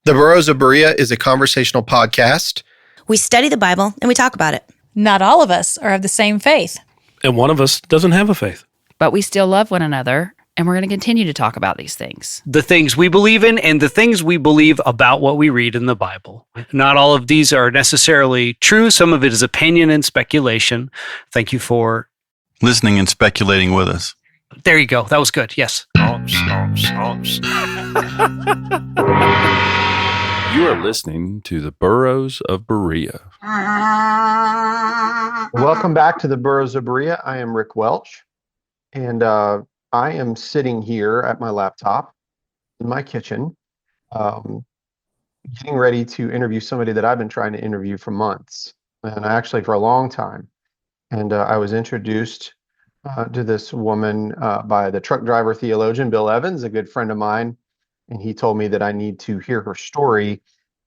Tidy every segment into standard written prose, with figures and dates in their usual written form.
The Burros of Berea is a conversational podcast. We study the Bible and we talk about it. Not all of us are of the same faith. And one of us doesn't have a faith. But we still love one another, and we're going to continue to talk about these things. The things we believe in and the things we believe about what we read in the Bible. Not all of these are necessarily true. Some of it is opinion and speculation. Thank you for listening and speculating with us. There you go. That was good. Yes. You are listening to the Burros of Berea. Welcome back to the Burros of Berea. I am Rick Welch, and I am sitting here at my laptop in my kitchen, getting ready to interview somebody that I've been trying to interview for months, and actually for a long time. And I was introduced to this woman by the truck driver theologian, Bill Evans, a good friend of mine. And he told me that I need to hear her story.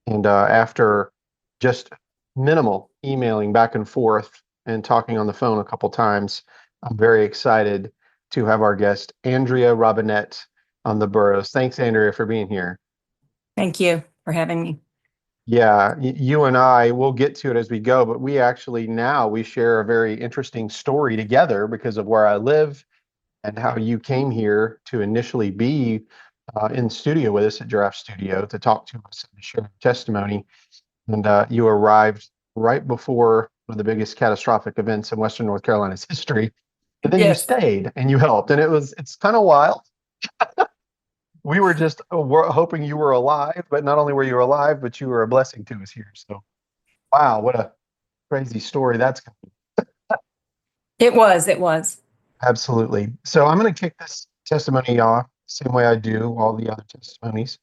And after just minimal emailing back and forth and talking on the phone a couple times, I'm very excited to have our guest, Andrea Robinette, on the Burros. Thanks, Andrea, for being here. Thank you for having me. Yeah, you and I, we'll get to it as we go, but we actually we share a very interesting story together because of where I live and how you came here to initially be in studio with us at Giraffe Studio to talk to us and share your testimony. And you arrived right before one of the biggest catastrophic events in Western North Carolina's history. But then Yes. you stayed and you helped. And it's kind of wild. We were just hoping you were alive, but not only were you alive, but you were a blessing to us here. So, wow, what a crazy story that's going to be. It was. Absolutely. So I'm going to kick this testimony off the same way I do all the other testimonies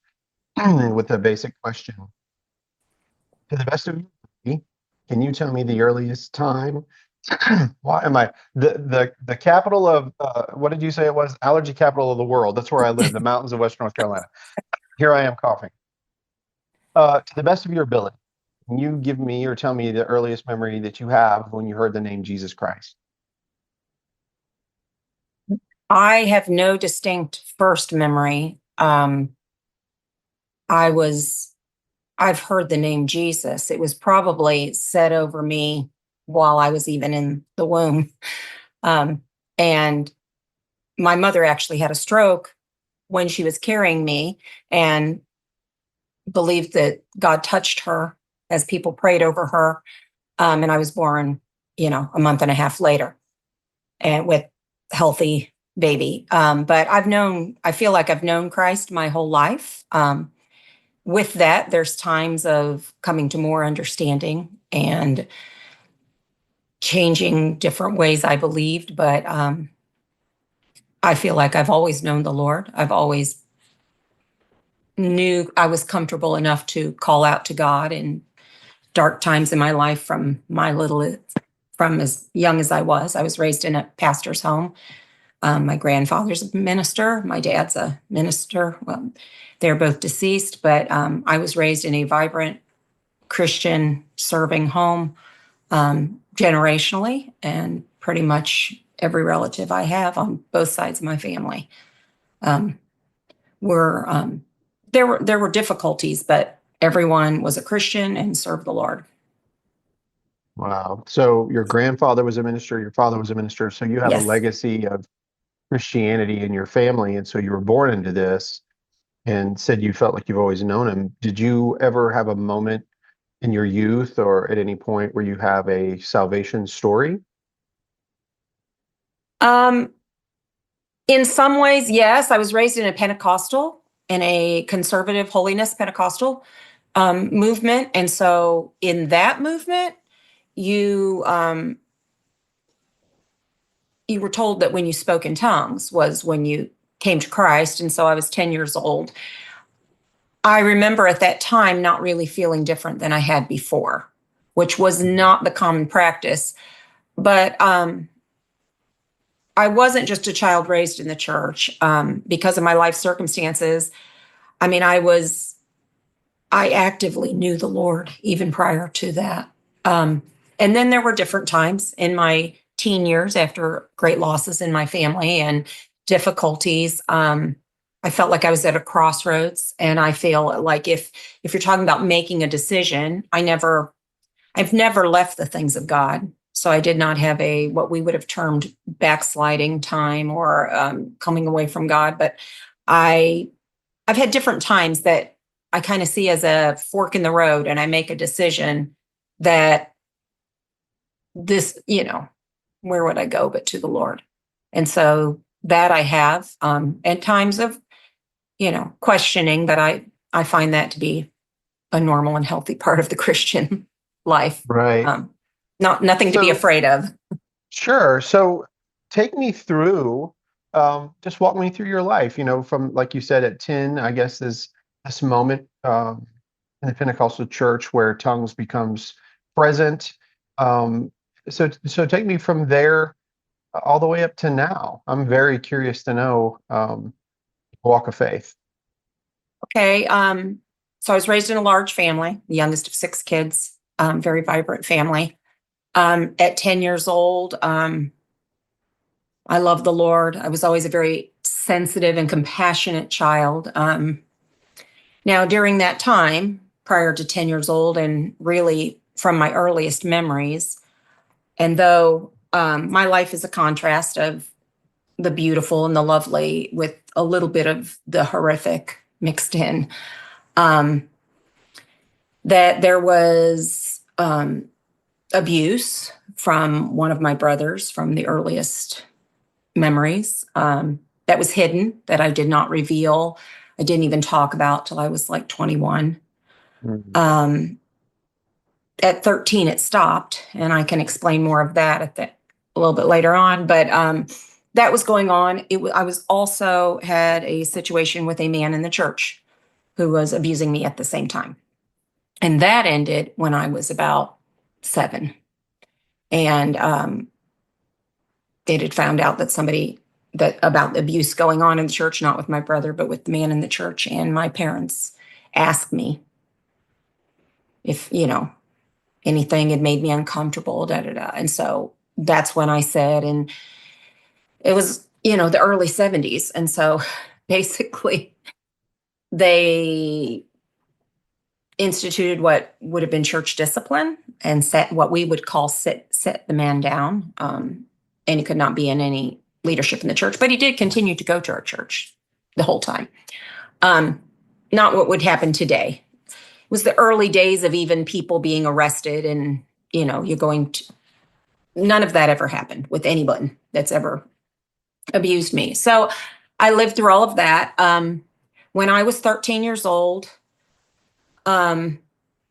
with a basic question. To the best of your ability, can you tell me the earliest time? Why am I the capital of what did you say it was? Allergy capital of the world. That's where I live, the mountains of Western North Carolina. Here I am coughing. To the best of your ability, can you give me or tell me the earliest memory that you have when you heard the name Jesus Christ? I have no distinct first memory. I've heard the name Jesus. It was probably said over me while I was even in the womb. And my mother actually had a stroke when she was carrying me and believed that God touched her as people prayed over her. And I was born, a month and a half later and with healthy baby. But I feel like I've known Christ my whole life. With that, there's times of coming to more understanding and changing different ways I believed. But I feel like I've always known the Lord. I've always knew I was comfortable enough to call out to God in dark times in my life from as young as I was. I was raised in a pastor's home. My grandfather's a minister. My dad's a minister. Well, they're both deceased, but I was raised in a vibrant Christian serving home generationally, and pretty much every relative I have on both sides of my family were there were difficulties, but everyone was a Christian and served the Lord. Wow. So your grandfather was a minister, your father was a minister, so you have Yes. a legacy of Christianity in your family, and so you were born into this and said you felt like you've always known him. Did you ever have a moment in your youth or at any point where you have a salvation story? In some ways, yes. I was raised in a conservative holiness Pentecostal movement. And so in that movement, you were told that when you spoke in tongues was when you came to Christ. And so I was 10 years old. I remember at that time not really feeling different than I had before, which was not the common practice. But I wasn't just a child raised in the church because of my life circumstances. I mean, I actively knew the Lord even prior to that. And then there were different times in my teen years after great losses in my family and difficulties. I I felt like I was at a crossroads, and I feel like if you're talking about making a decision, I've never left the things of God. So I did not have a what we would have termed backsliding time or coming away from God, but I've had different times that I kind of see as a fork in the road, and I make a decision that this, where would I go but to the Lord? And so that I have, at times of, questioning, but I find that to be a normal and healthy part of the Christian life. Right. Nothing to be So- afraid of. Sure. So take me through, just walk me through your life, from, like you said, at 10, I guess, is this moment in the Pentecostal church where tongues becomes present. So take me from there all the way up to now. I'm very curious to know, walk of faith. Okay. So I was raised in a large family, the youngest of 6 kids, very vibrant family. At 10 years old, I loved the Lord. I was always a very sensitive and compassionate child. Now, during that time, prior to 10 years old, and really from my earliest memories, and though my life is a contrast of the beautiful and the lovely with a little bit of the horrific mixed in, that there was abuse from one of my brothers from the earliest memories, that was hidden, that I did not reveal. I didn't even talk about till I was like 21. Mhm. At 13, it stopped, and I can explain more of that a little bit later on. But that was going on. I was also had a situation with a man in the church who was abusing me at the same time, and that ended when I was about 7. And it had found out that about abuse going on in the church, not with my brother, but with the man in the church. And my parents asked me if, anything had made me uncomfortable, da, da, da. And so that's when I said, and it was, the early 70s. And so basically they instituted what would have been church discipline and set what we would call set the man down. And he could not be in any leadership in the church, but he did continue to go to our church the whole time. Not what would happen today. It was the early days of even people being arrested, and you're going to. None of that ever happened with anyone that's ever abused me. So I lived through all of that. When I was 13 years old, so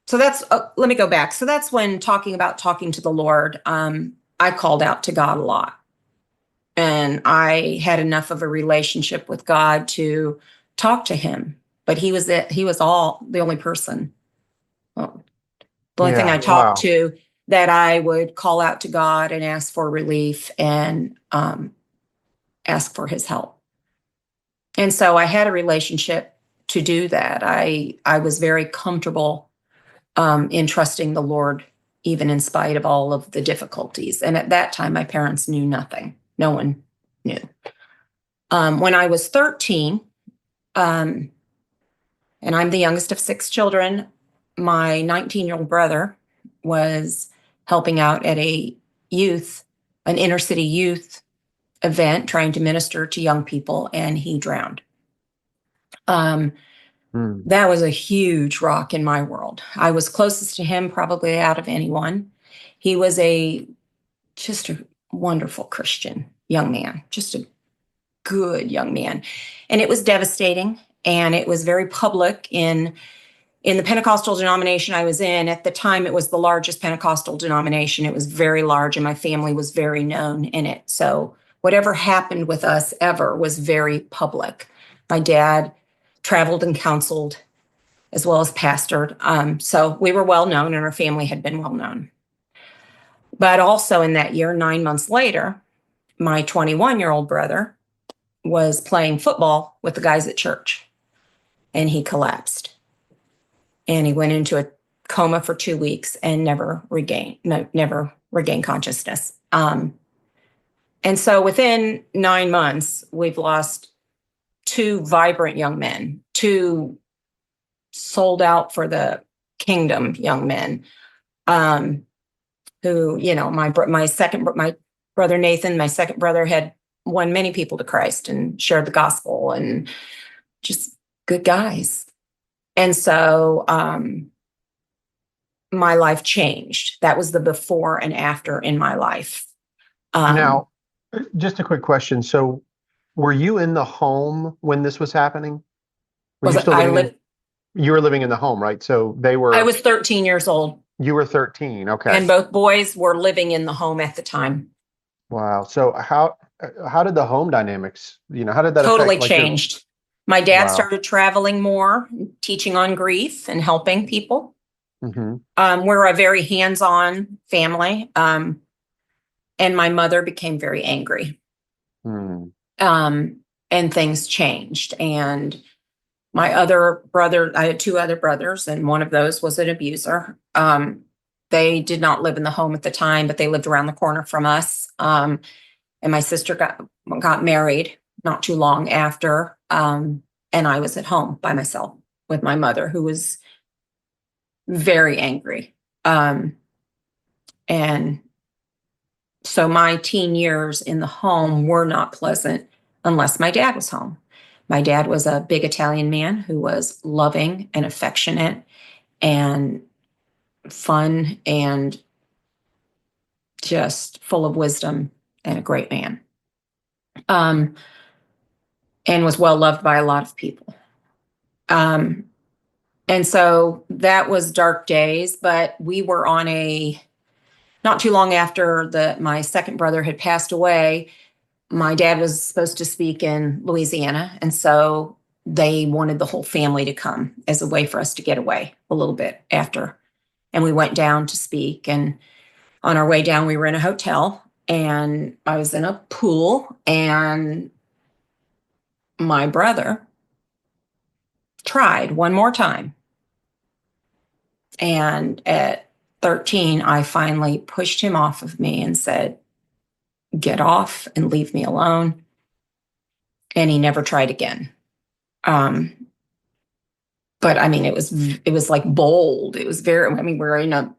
that's let me go back. So that's when talking to the Lord. I called out to God a lot. And I had enough of a relationship with God to talk to him. But he was the only person. Well, the only thing I talked to that I would call out to God and ask for relief and ask for his help. And so I had a relationship to do that. I was very comfortable in trusting the Lord, even in spite of all of the difficulties. And at that time, my parents knew nothing. No one knew. When I was 13, and I'm the youngest of 6 children, my 19-year-old brother was helping out at an inner city youth event, trying to minister to young people, and he drowned. That was a huge rock in my world. I was closest to him probably out of anyone. He was just a wonderful Christian young man, just a good young man. And it was devastating, and it was very public in the Pentecostal denomination I was in. At the time, it was the largest Pentecostal denomination. It was very large, and my family was very known in it. So whatever happened with us ever was very public. My dad traveled and counseled as well as pastored. So we were well known, and our family had been well known. But also in that year, 9 months later, my 21-year-old brother was playing football with the guys at church, and he collapsed. And he went into a coma for 2 weeks and never regained consciousness. And so within 9 months, we've lost two vibrant young men, two sold out for the kingdom young men, who, my brother Nathan, my second brother, had won many people to Christ and shared the gospel, and just good guys. And so my life changed. That was the before and after in my life. Now, just a quick question. So were you in the home when this was happening? Were you still you were living in the home, right? So I was 13 years old. You were 13. Okay. And both boys were living in the home at the time. Wow. So how did the home dynamics, how did that Totally affect changed. My dad Wow. started traveling more, teaching on grief and helping people. Mm-hmm. We're a very hands-on family. And my mother became very angry. Mm. And things changed. And my other brother, I had two other brothers, and one of those was an abuser. They did not live in the home at the time, but they lived around the corner from us. And my sister got married not too long after. And I was at home by myself with my mother, who was very angry. And so my teen years in the home were not pleasant unless my dad was home. My dad was a big Italian man who was loving and affectionate and fun and just full of wisdom, and a great man. And was well loved by a lot of people. And so that was dark days, but we were on not too long after my second brother had passed away. My dad was supposed to speak in Louisiana, and so they wanted the whole family to come as a way for us to get away a little bit after. And we went down to speak, and on our way down, we were in a hotel, and I was in a pool, and my brother tried one more time. And at 13, I finally pushed him off of me and said, "Get off and leave me alone." And he never tried again. But I mean, it was like bold. It was we're in a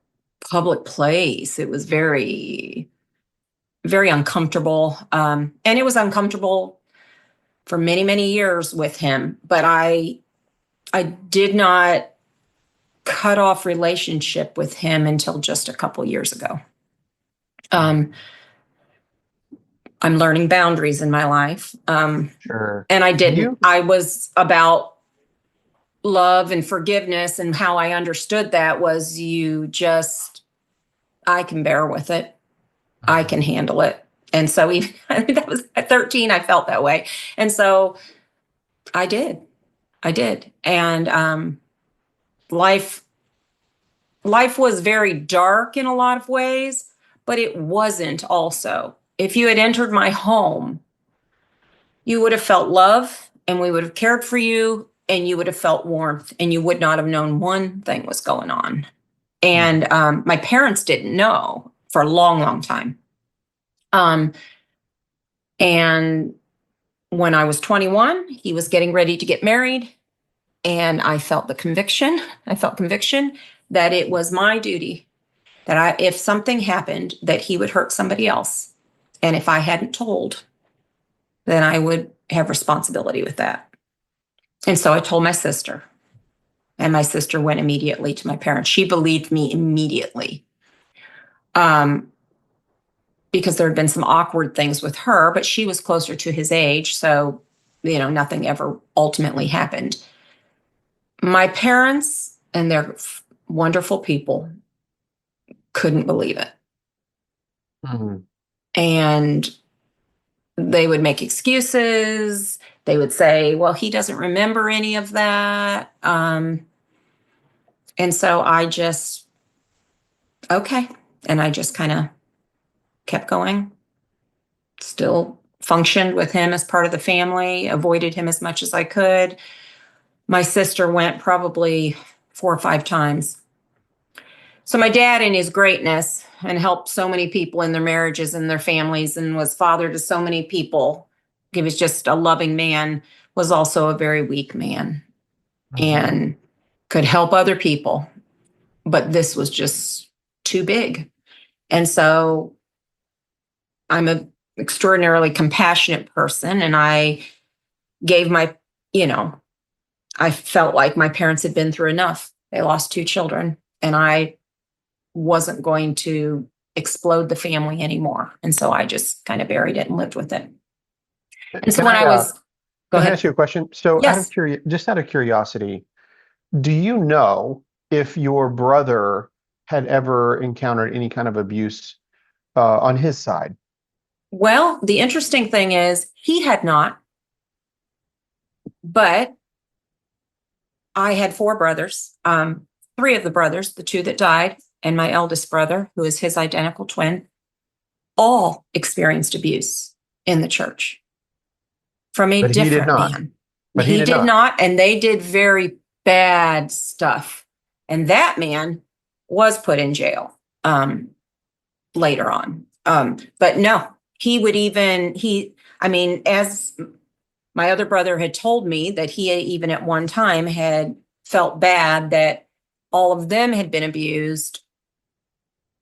public place. It was very, very uncomfortable. And it was uncomfortable for many, many years with him. But I did not cut off relationship with him until just a couple years ago. I'm learning boundaries in my life. Sure. And I didn't. I was about love and forgiveness, and how I understood that was I can bear with it. I can handle it. And so that was at 13, I felt that way. And so I did. And life was very dark in a lot of ways, but it wasn't also. If you had entered my home, you would have felt love, and we would have cared for you, and you would have felt warmth, and you would not have known one thing was going on. And my parents didn't know for a long, long time. And when I was 21, he was getting ready to get married, and I felt conviction that it was my duty, that if something happened, that he would hurt somebody else. And if I hadn't told, then I would have responsibility with that. And so I told my sister, and my sister went immediately to my parents. She believed me immediately, because there had been some awkward things with her, but she was closer to his age. So, nothing ever ultimately happened. My parents, and they're wonderful people, couldn't believe it. Mm-hmm. And they would make excuses. They would say, well, he doesn't remember any of that. And so I just, okay. And I just kind of kept going, still functioned with him as part of the family, avoided him as much as I could. My sister went probably 4 or 5 times. So my dad, in his greatness, and helped so many people in their marriages and their families, and was father to so many people. He was just a loving man. was also a very weak man and could help other people. But this was just too big. And so I'm an extraordinarily compassionate person. And I gave I felt like my parents had been through enough. They lost 2 children, and I wasn't going to explode the family anymore. And so I just kind of buried it and lived with it. And so Can when I, I was, go Can I ahead. ask you a question? So Yes. just out of curiosity, do you know if your brother had ever encountered any kind of abuse on his side? Well, the interesting thing is he had not, but I had 4 brothers, 3 of the brothers, the 2 that died, and my eldest brother, who is his identical twin, all experienced abuse in the church from a But he did different not. man. But he did did not. not, and they did very bad stuff. And that man was put in jail later on. But no, as my other brother had told me that he even at one time had felt bad that all of them had been abused,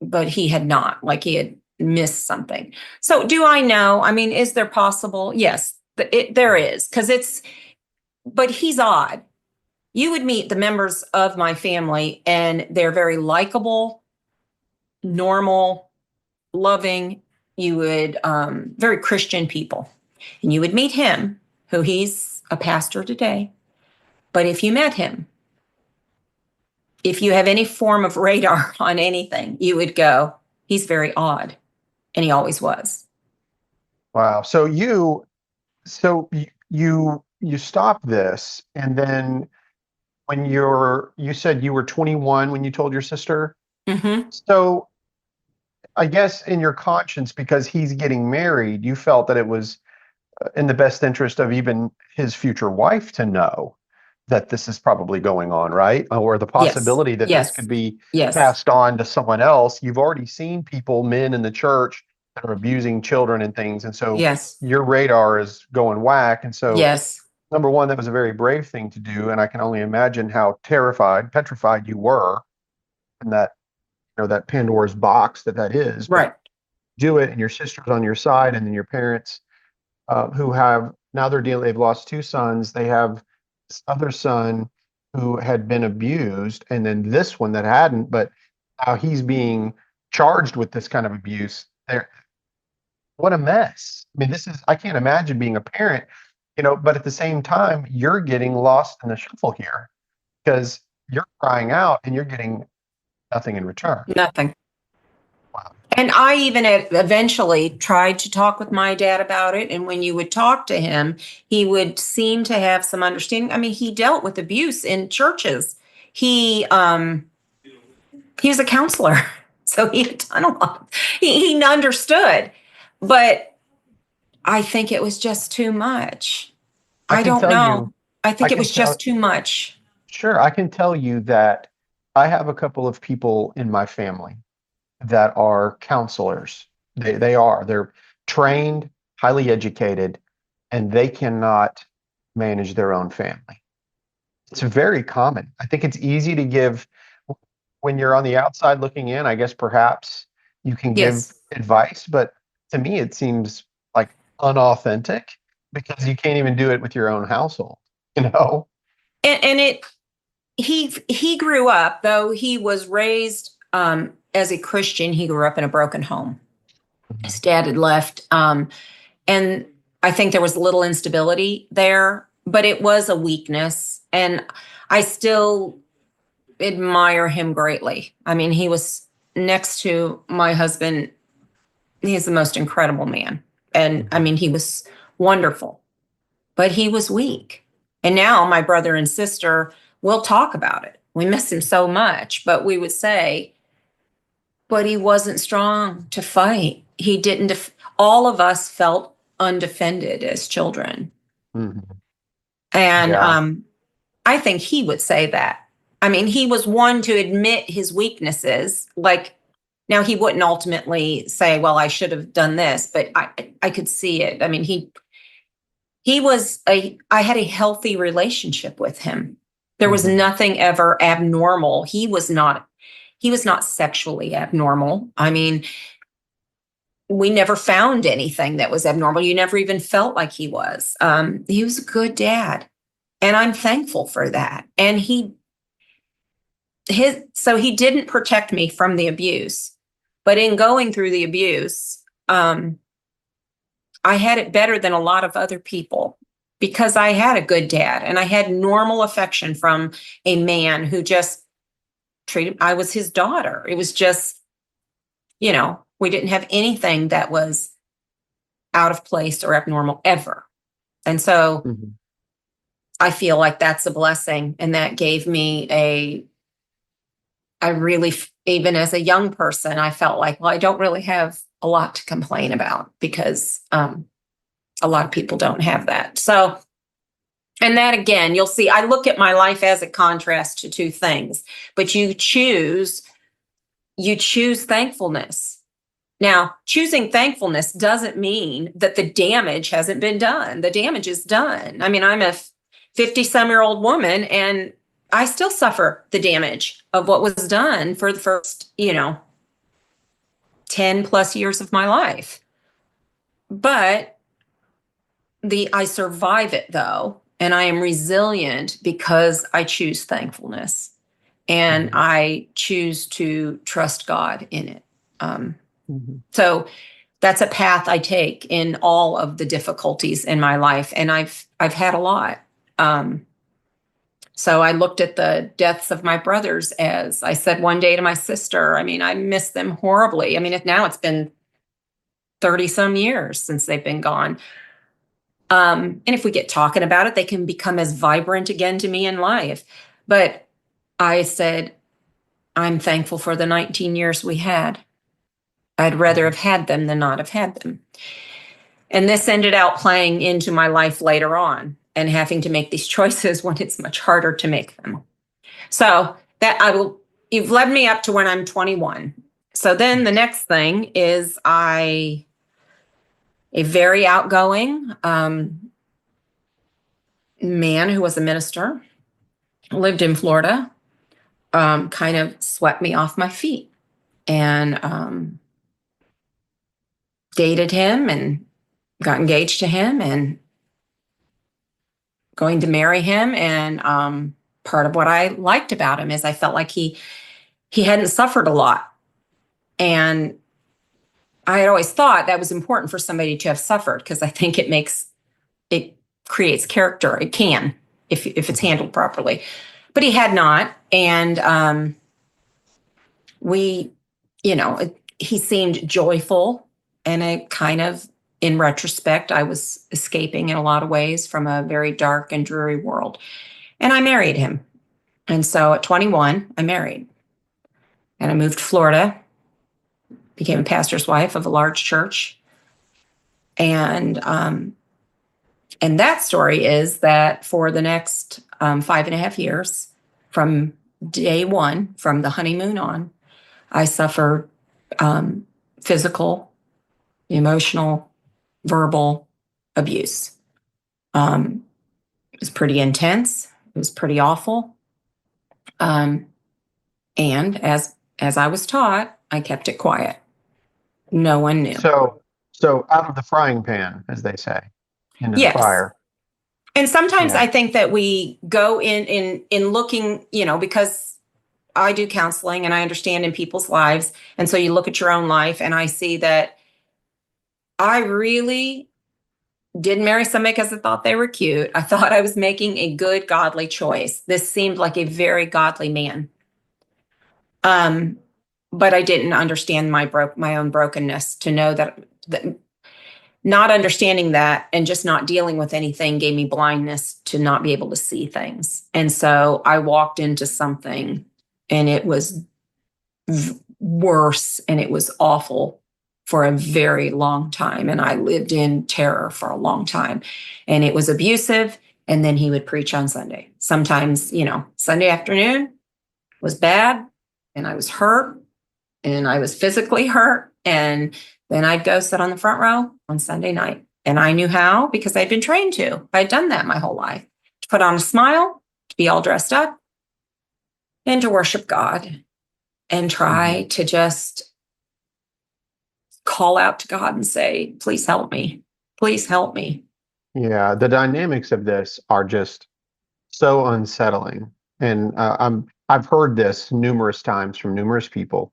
but he had not, like he had missed something. So do I know? I mean, is there possible? Yes, there is, but he's odd. You would meet the members of my family and they're very likable, normal, loving. You would, very Christian people. And you would meet him, who he's a pastor today. But if you met him, if you have any form of radar on anything, you would go, he's very odd. And he always was. Wow. You stop this, and then when you said you were 21 when you told your sister. Mm-hmm. So I guess in your conscience, because he's getting married, you felt that it was in the best interest of even his future wife to know that this is probably going on, right? Or the possibility that this could be passed on to someone else. You've already seen men in the church that are abusing children and things. And so your radar is going whack. And so number one, that was a very brave thing to do. And I can only imagine how petrified you were in that, that Pandora's box that is. Right. Do it, and your sister's on your side, and then your parents who have now they've lost 2 sons. They have this other son who had been abused, and then this one that hadn't, but now he's being charged with this kind of abuse. What a mess. I mean, I can't imagine being a parent, but at the same time, you're getting lost in the shuffle here because you're crying out and you're getting nothing in return. Nothing. Wow. And I even eventually tried to talk with my dad about it. And when you would talk to him, he would seem to have some understanding. I mean, he dealt with abuse in churches. He was a counselor, so he had done a lot. He understood, but I think it was just too much. I don't know. I think it was just too much. Sure. I can tell you that I have a couple of people in my family that are counselors. They're trained, highly educated, and they cannot manage their own family. It's very common. I think it's easy to give when you're on the outside looking in. I guess perhaps you can give advice, but to me it seems like unauthentic because you can't even do it with your own household, And he grew up, though he was raised as a Christian. He grew up in a broken home. His dad had left, and I think there was a little instability there, but it was a weakness. And I still admire him greatly. I mean, he was next to my husband. He's the most incredible man. And I mean, he was wonderful, but he was weak. And now my brother and sister will talk about it. We miss him so much, but we would say, but he wasn't strong to fight. He didn't, all of us felt undefended as children. Mm-hmm. And I think he would say that. I mean, he was one to admit his weaknesses. Like, now he wouldn't ultimately say, well, I should have done this, but I could see it. I mean, I had a healthy relationship with him. There was nothing ever abnormal. He was not sexually abnormal. I mean, we never found anything that was abnormal. You never even felt like he was. He was a good dad, and I'm thankful for that. And so he didn't protect me from the abuse, but in going through the abuse, I had it better than a lot of other people because I had a good dad and I had normal affection from a man who just I was his daughter. It was just, we didn't have anything that was out of place or abnormal ever. And so I feel like that's a blessing. And that gave me I really, even as a young person, I felt like, well, I don't really have a lot to complain about because a lot of people don't have that. So, and that again, you'll see, I look at my life as a contrast to two things, but you choose thankfulness. Now, choosing thankfulness doesn't mean that the damage hasn't been done. The damage is done. I mean, I'm a 50-some-year-old woman and I still suffer the damage of what was done for the first, 10 plus years of my life. But I survive it though, and I am resilient because I choose thankfulness and I choose to trust God in it. So that's a path I take in all of the difficulties in my life. And I've had a lot. So I looked at the deaths of my brothers as I said one day to my sister, I mean, I miss them horribly. I mean, now it's been 30 some years since they've been gone. And if we get talking about it, they can become as vibrant again to me in life. But I said, I'm thankful for the 19 years we had. I'd rather have had them than not have had them. And this ended out playing into my life later on and having to make these choices when it's much harder to make them. So you've led me up to when I'm 21. So then the next thing is a very outgoing man who was a minister, lived in Florida, kind of swept me off my feet and dated him and got engaged to him and going to marry him. And part of what I liked about him is I felt like he hadn't suffered a lot. And I had always thought that was important for somebody to have suffered because I think it creates character. It can, if it's handled properly. But he had not. And he seemed joyful and a kind of, in retrospect, I was escaping in a lot of ways from a very dark and dreary world. And I married him. And so at 21, I married. And I moved to Florida, became a pastor's wife of a large church. And that story is that for the next 5.5 years, from day one, from the honeymoon on, I suffered physical, emotional, verbal abuse. It was pretty intense. It was pretty awful. And as I was taught, I kept it quiet. No one knew. So out of the frying pan, as they say, into the fire. And sometimes I think that we go in looking, because I do counseling and I understand in people's lives. And so you look at your own life and I see that I really didn't marry somebody because I thought they were cute. I thought I was making a good, godly choice. This seemed like a very godly man. But I didn't understand my own brokenness to know that not understanding that and just not dealing with anything gave me blindness to not be able to see things. And so I walked into something and it was worse and it was awful for a very long time. And I lived in terror for a long time. And it was abusive. And then he would preach on Sunday. Sometimes, Sunday afternoon was bad and I was hurt and I was physically hurt. And then I'd go sit on the front row on Sunday night And I knew how because I'd been trained to. I'd done that my whole life. To put on a smile, to be all dressed up, and to worship God and try to just call out to God and say, please help me. Please help me. Yeah, the dynamics of this are just so unsettling. And I've heard this numerous times from numerous people,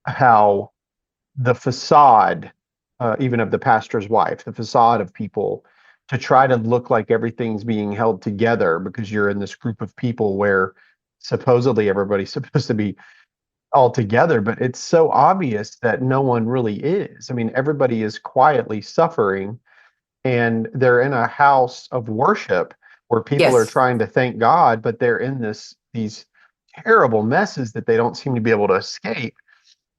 how the facade, even of the pastor's wife, the facade of people to try to look like everything's being held together because you're in this group of people where supposedly everybody's supposed to be all together, but it's so obvious that no one really is. I mean, everybody is quietly suffering, and they're in a house of worship where people are Yes. trying to thank God, but they're in these terrible messes that they don't seem to be able to escape.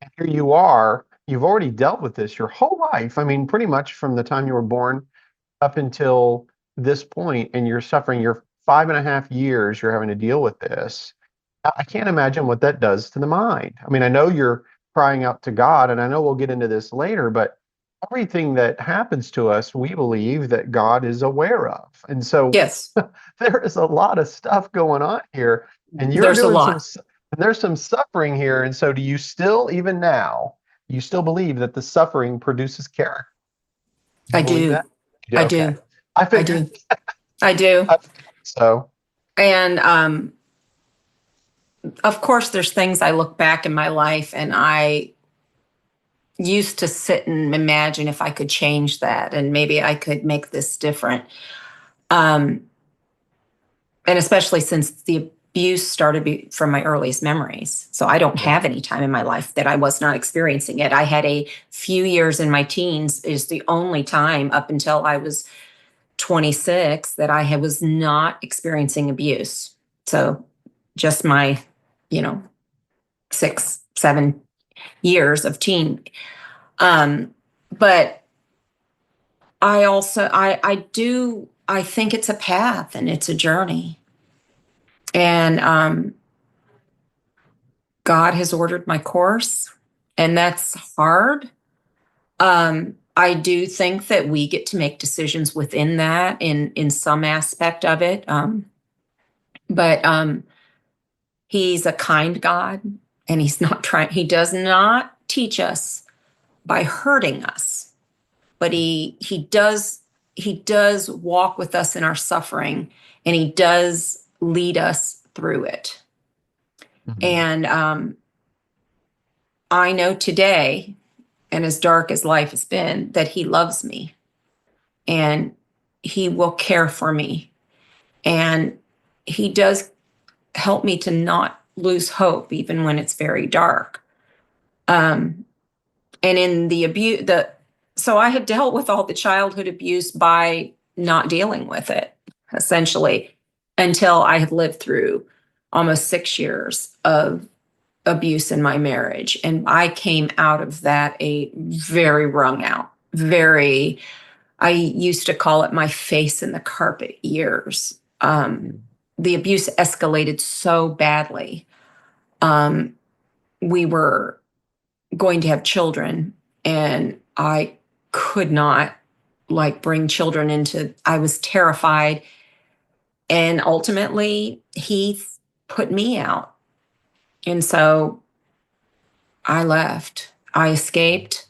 And here you are, you've already dealt with this your whole life. I mean, pretty much from the time you were born up until this point, and you're suffering your 5.5 years, you're having to deal with this. I can't imagine what that does to the mind. I mean, I know you're crying out to God, and I know we'll get into this later, but everything that happens to us, we believe that God is aware of. And so Yes. there is a lot of stuff going on here, and you're There's a doing lot. and there's some suffering here. And so do you still, even now, you still believe that the suffering produces character? Do I you believe do. that? You I Okay. do. I I figured do. I do. so. And of course, there's things I look back in my life and I used to sit and imagine if I could change that and maybe I could make this different. Um, and especially since the abuse started from my earliest memories. So I don't Yeah. have any time in my life that I was not experiencing it. I had a few years in my teens, is the only time up until I was 26 that was not experiencing abuse. So just my, 6, 7 years of teen. But I also, I think it's a path and it's a journey. And God has ordered my course, and that's hard. I do think that we get to make decisions within that in some aspect of it. But he's a kind God, and he does not teach us by hurting us, but he does walk with us in our suffering, and he does lead us through it. Mhm. And I know today, and as dark as life has been, that he loves me and he will care for me. And he does help me to not lose hope, even when it's very dark. And in the abuse, so I had dealt with all the childhood abuse by not dealing with it, essentially, until I had lived through almost 6 years of abuse in my marriage. And I came out of that a very wrung out, I used to call it my face in the carpet years. The abuse escalated so badly. We were going to have children, and I could not bring children I was terrified. And ultimately he put me out. And so I left, I escaped.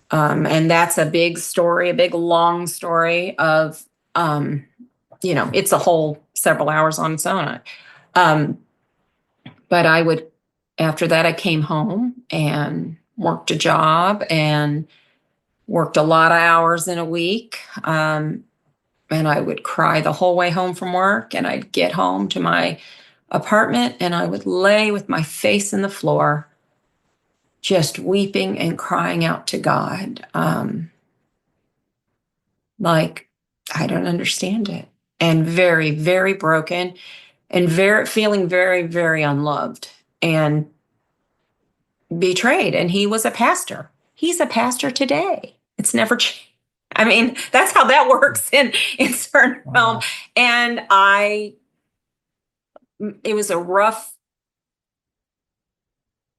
And that's a big story, a big long story of, it's a whole several hours on its own. Um, but after that, I came home and worked a job and worked a lot of hours in a week. And I would cry the whole way home from work, and I'd get home to my apartment and I would lay with my face in the floor, just weeping and crying out to God. I don't understand it. And very, very broken, and feeling very, very unloved and betrayed. And he was a pastor. He's a pastor today. It's never changed. I mean, that's how that works in certain realm. And it was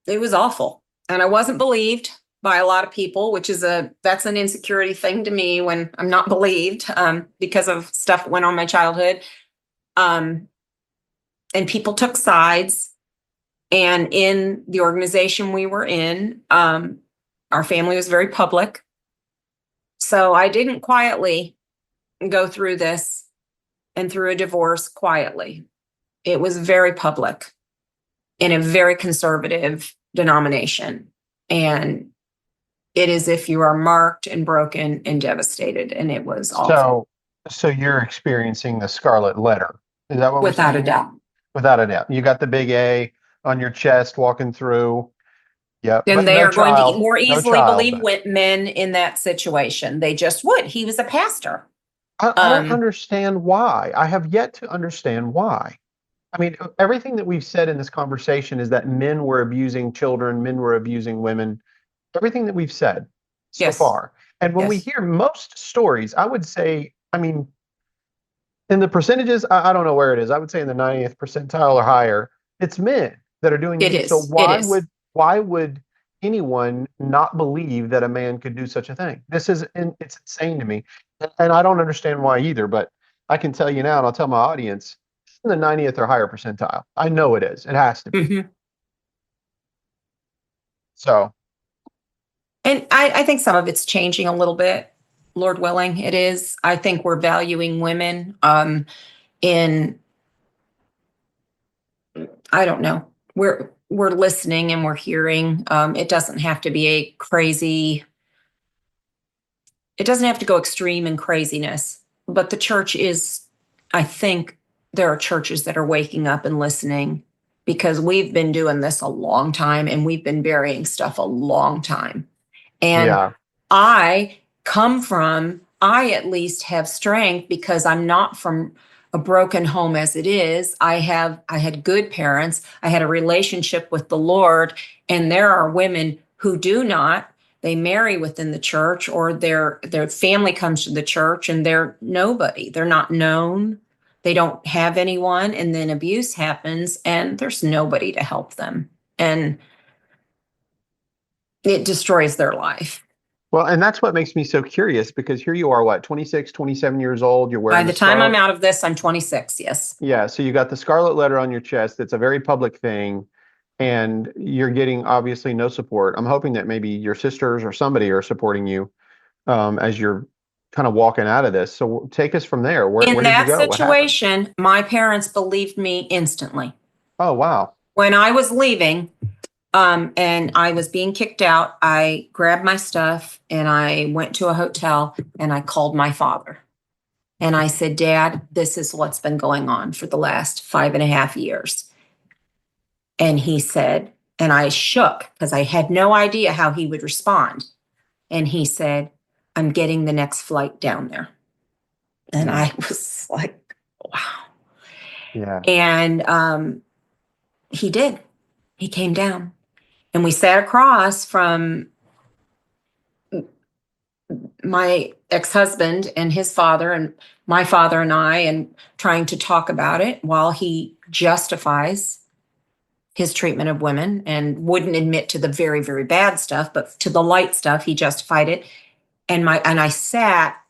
it was awful. And I wasn't believed. by a lot of people, which is that's an insecurity thing to me when I'm not believed, because of stuff that went on in my childhood. And people took sides. And in the organization we were in, our family was very public. So I didn't quietly go through this and through a divorce quietly. It was very public in a very conservative denomination. And it is if you are marked and broken and devastated. And it was awful. So you're experiencing the scarlet letter. Is that what we're saying? Without a doubt. Without a doubt. You got the big A on your chest walking through. Yeah. And but they no are going child, to more no easily child, believe but- men in that situation. They just would. He was a pastor. I don't understand why. I have yet to understand why. I mean, everything that we've said in this conversation is that men were abusing children, men were abusing women. Everything that we've said so Yes. far. And when we Yes. hear most stories, I would say, I mean, in the percentages, I don't know where it is. I would say in the 90th percentile or higher, it's men that are doing It these. is. So It is. why would anyone not believe that a man could do such a thing? It's insane to me. And I don't understand why either, but I can tell you now, and I'll tell my audience, it's in the 90th or higher percentile. I know it is. It has to be. Mhm. So, And I think some of it's changing a little bit, Lord willing. It is. I think we're valuing women in, I don't know. We're listening and we're hearing. It doesn't have to be a crazy, it doesn't have to go extreme in craziness. But the church is, I think there are churches that are waking up and listening, because we've been doing this a long time and we've been burying stuff a long time. And yeah. I at least have strength because I'm not from a broken home as it is. I had good parents. I had a relationship with the Lord, and there are women who do not. They marry within the church, or their family comes to the church and they're nobody. They're not known. They don't have anyone, and then abuse happens and there's nobody to help them. And it destroys their life. Well, and that's what makes me so curious, because here you are, what, 26, 27 years old, you're wearing By the time I'm out of this, I'm 26. Yes. Yeah, so you got the scarlet letter on your chest. It's a very public thing, and you're getting obviously no support. I'm hoping that maybe your sisters or somebody are supporting you as you're kind of walking out of this. So take us from there. Where In did you that go? What happened? situation, my parents believed me instantly. Oh, wow. When I was leaving, and I was being kicked out, I grabbed my stuff and I went to a hotel and I called my father. And I said, Dad, this is what's been going on for the last 5.5 years. And he said, and I shook because I had no idea how he would respond. And he said, I'm getting the next flight down there. And I was like, wow. Yeah. And he did. He came down. And we sat across from my ex-husband and his father and my father and I, and trying to talk about it while he justifies his treatment of women and wouldn't admit to the very, very bad stuff, but to the light stuff, he justified it. And I sat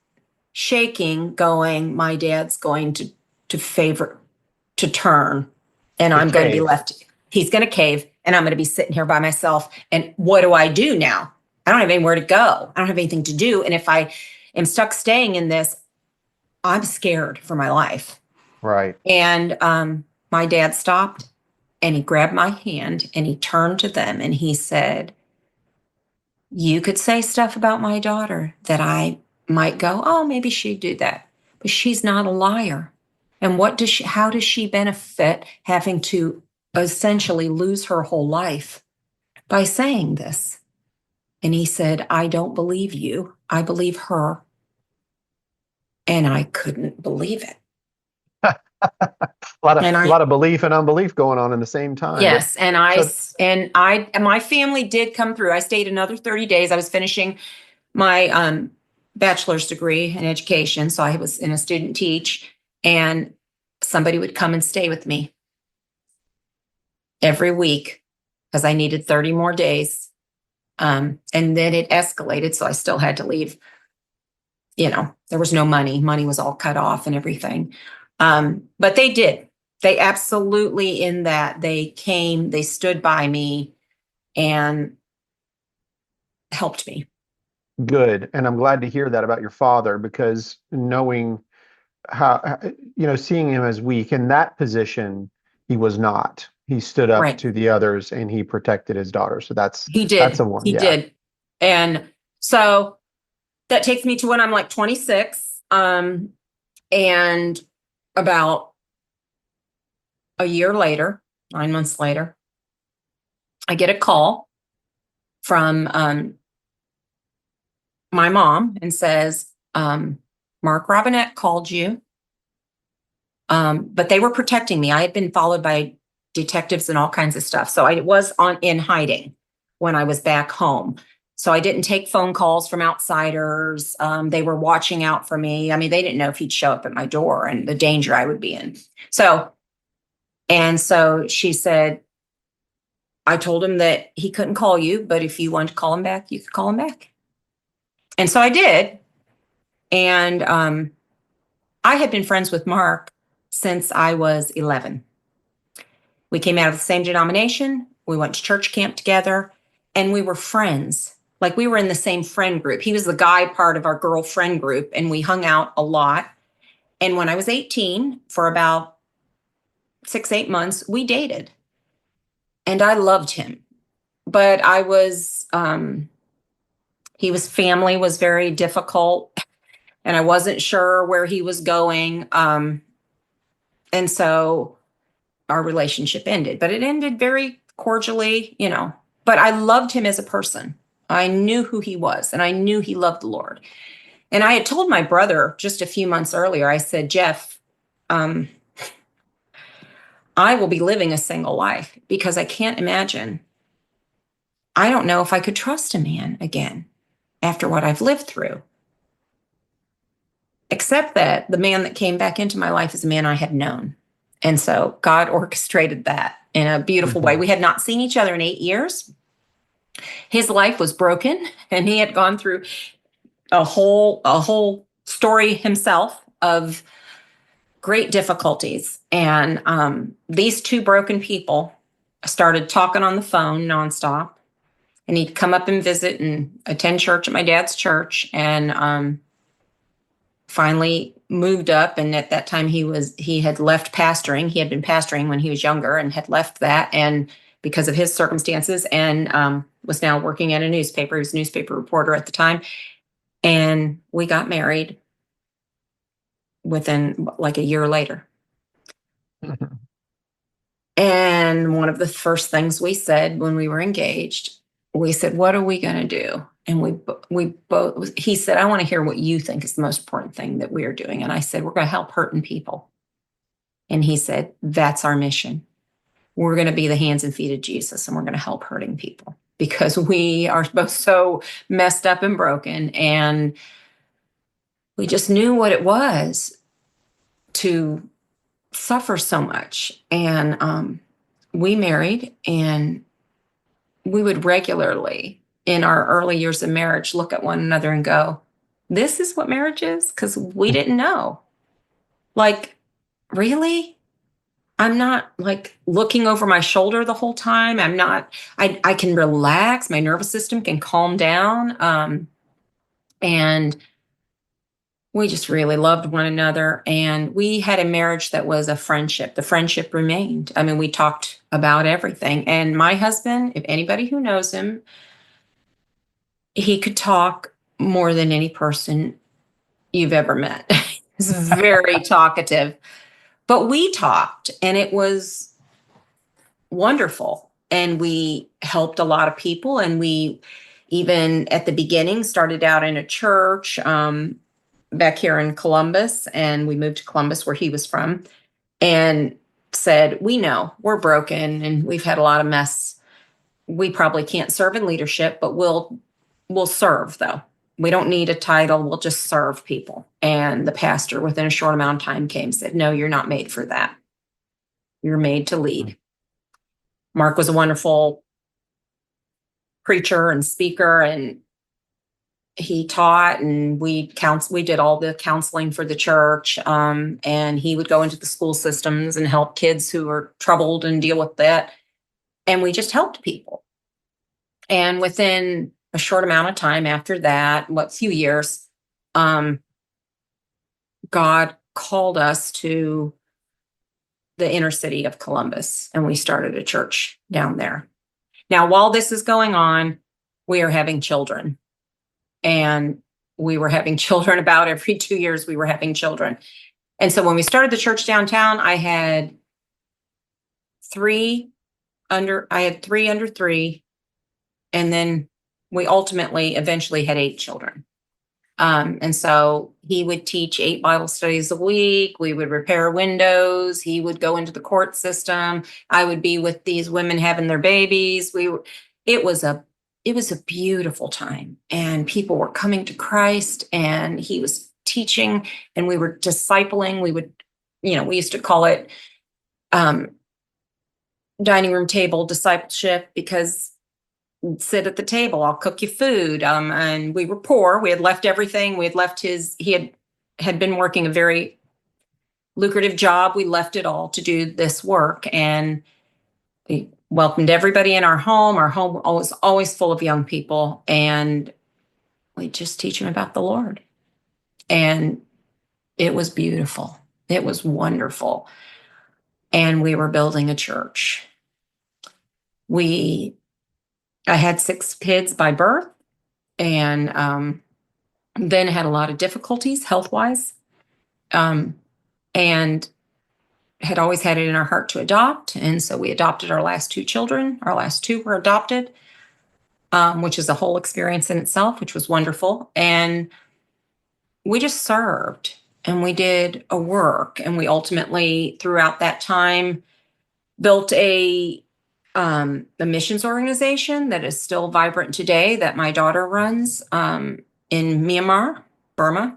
shaking, going, my dad's going to turn, and I'm going to be left. He's going to cave, and I'm going to be sitting here by myself. And what do I do now? I don't have anywhere to go. I don't have anything to do. And if I am stuck staying in this, I'm scared for my life. Right. And my dad stopped, and he grabbed my hand and he turned to them and he said, you could say stuff about my daughter that I might go, oh, maybe she'd do that. But she's not a liar. And how does she benefit having to essentially lose her whole life by saying this? And he said, I don't believe you. I believe her. And I couldn't believe it. A lot of belief and unbelief going on in the same time. Yes. And my family did come through. I stayed another 30 days. I was finishing my bachelor's degree in education. So I was in a student teach, and somebody would come and stay with me every week because I needed 30 more days And then it escalated. So I still had to leave. There was no money. Money was all cut off and everything. But they did. They absolutely, in that, they came, they stood by me and helped me. Good. And I'm glad to hear that about your father, because knowing how, seeing him as weak in that position, he was not. He stood up Right. to the others and he protected his daughter. So that's He did. That's a one. He did. And so that takes me to when I'm like 26. And about a year later, 9 months later, I get a call from my mom and says, Mark Robinette called you. But they were protecting me. I had been followed by detectives and all kinds of stuff. So I was in hiding when I was back home. So I didn't take phone calls from outsiders. They were watching out for me. I mean, they didn't know if he'd show up at my door and the danger I would be in. So she said, I told him that he couldn't call you, but if you wanted to call him back, you could call him back. And so I did. And I had been friends with Mark since I was 11. We came out of the same denomination. We went to church camp together, and we were friends. Like, we were in the same friend group. He was the guy part of our girl friend group, and we hung out a lot. And when I was 18, for about 6-8 months, we dated. And I loved him. But his family was very difficult, and I wasn't sure where he was going. And so our relationship ended, but it ended very cordially, but I loved him as a person. I knew who he was, and I knew he loved the Lord. And I had told my brother just a few months earlier, I said, Jeff, I will be living a single life because I can't imagine. I don't know if I could trust a man again after what I've lived through. Except that the man that came back into my life is a man I had known. And so God orchestrated that in a beautiful way. We had not seen each other in 8 years. His life was broken, and he had gone through a whole story himself of great difficulties. And these two broken people started talking on the phone nonstop. And he'd come up and visit and attend church at my dad's church, and finally moved up. And at that time he had left pastoring. He had been pastoring when he was younger and had left that, and because of his circumstances, and was now working at a newspaper. He was a newspaper reporter at the time. And we got married within like a year later. Mhm. And one of the first things we said when we were engaged, we said, what are we going to do? And we both, he said, I want to hear what you think is the most important thing that we are doing. And I said, we're going to help hurting people. And he said, that's our mission. We're going to be the hands and feet of Jesus, and we're going to help hurting people because we are both so messed up and broken. And we just knew what it was to suffer so much. And we married, and we would regularly, in our early years of marriage, look at one another and go, this is what marriage is? Because we didn't know. Like, really? I'm not like looking over my shoulder the whole time. I can relax. My nervous system can calm down. And we just really loved one another. And we had a marriage that was a friendship. The friendship remained. I mean, we talked about everything. And my husband, if anybody who knows him, he could talk more than any person you've ever met. He's very talkative. But we talked, and it was wonderful. And we helped a lot of people. And we even at the beginning started out in a church back here in Columbus. And we moved to Columbus, where he was from, and said, we know we're broken and we've had a lot of mess. We probably can't serve in leadership, but we'll serve, though. We don't need a title. We'll just serve people. And the pastor, within a short amount of time, came and said, no, you're not made for that. You're made to lead. Mark was a wonderful preacher and speaker, and he taught, and we did all the counseling for the church. And he would go into the school systems and help kids who were troubled and deal with that. And we just helped people. And within a short amount of time after that, few years, God called us to the inner city of Columbus, and we started a church down there. Now, while this is going on, we are having children. And we were having children about every 2 years. We were having children. And so when we started the church downtown, I had three under 3. And then we eventually had 8 children. And so he would teach 8 Bible studies a week. We would repair windows. He would go into the court system. I would be with these women having their babies. It was a beautiful time, and people were coming to Christ, and he was teaching, and we were discipling. We used to call it dining room table discipleship, because we'd sit at the table, I'll cook you food. And we were poor. We had left everything. We had left he had been working a very lucrative job. We left it all to do this work, and we welcomed everybody in our home. Our home was always full of young people, and we just teach them about the Lord. And it was beautiful. It was wonderful. And we were building a church. I had 6 kids by birth, and then had a lot of difficulties health-wise, and had always had it in our heart to adopt. And so we adopted our last 2 children. Our last 2 were adopted, which is a whole experience in itself, which was wonderful. And we just served, and we did a work. And we ultimately, throughout that time, built a missions organization that is still vibrant today, that my daughter runs, in Myanmar, Burma.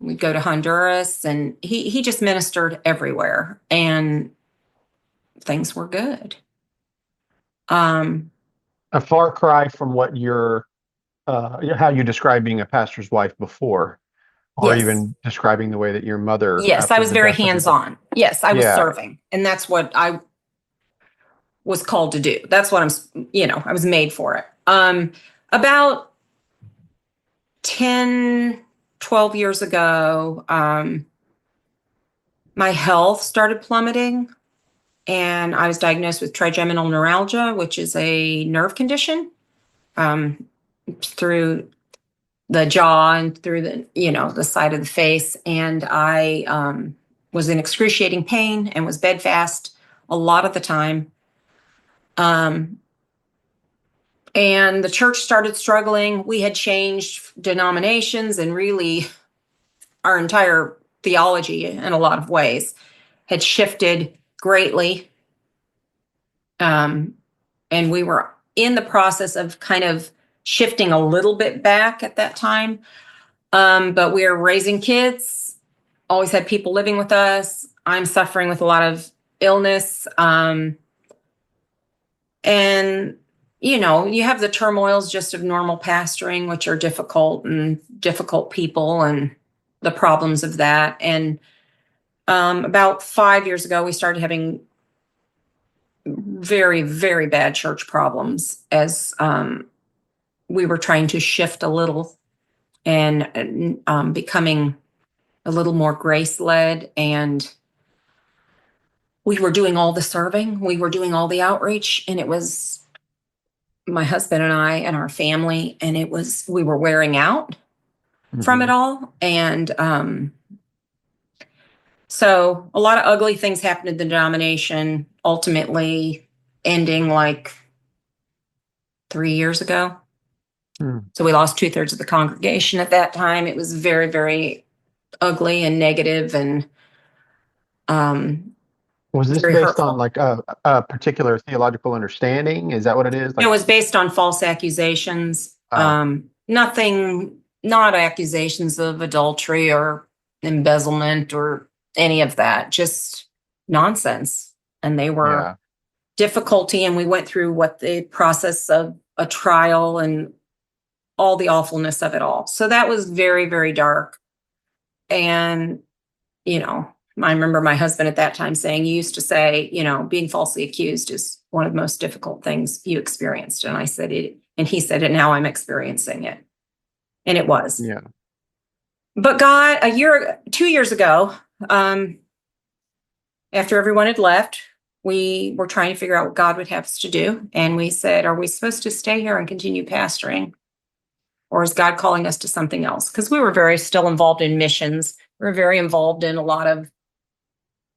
We'd go to Honduras, and he just ministered everywhere, and things were good. A far cry from what how you described being a pastor's wife before, or Yes. even describing the way that your mother. Yes, I was very hands-on. Yes, I was Yeah. serving, and that's what I was called to do. That's what I was made for it. About 10, 12 years ago, my health started plummeting, and I was diagnosed with trigeminal neuralgia, which is a nerve condition, through the jaw and through the side of the face. And I was in excruciating pain and was bedfast a lot of the time. And the church started struggling. We had changed denominations, and really our entire theology in a lot of ways had shifted greatly. And we were in the process of kind of shifting a little bit back at that time. But we were raising kids, always had people living with us. I'm suffering with a lot of illness. And, you have the turmoils just of normal pastoring, which are difficult, and difficult people, and the problems of that. And about 5 years ago, we started having very, very bad church problems, as we were trying to shift a little, and becoming a little more grace-led. And we were doing all the serving, we were doing all the outreach, and it was my husband and I and our family, and we were wearing out from it all. And so a lot of ugly things happened in the denomination, ultimately ending like 3 years ago. So we lost 2/3 of the congregation at that time. It was very, very ugly and negative, and Was this very based hurtful. on like a particular theological understanding? Is that what it is? It was based on false accusations. Nothing, not accusations of adultery or embezzlement or any of that, just nonsense. And they were difficulty, and we went through what the process of a trial and all the awfulness of it all. So that was very, very dark. And, I remember my husband at that time saying, you used to say, being falsely accused is one of the most difficult things you experienced. And I said it, and he said it, now I'm experiencing it. And it was. Yeah. But God, 2 years ago, after everyone had left, we were trying to figure out what God would have us to do. And we said, are we supposed to stay here and continue pastoring? Or is God calling us to something else? Because we were still involved in missions. We were very involved in a lot of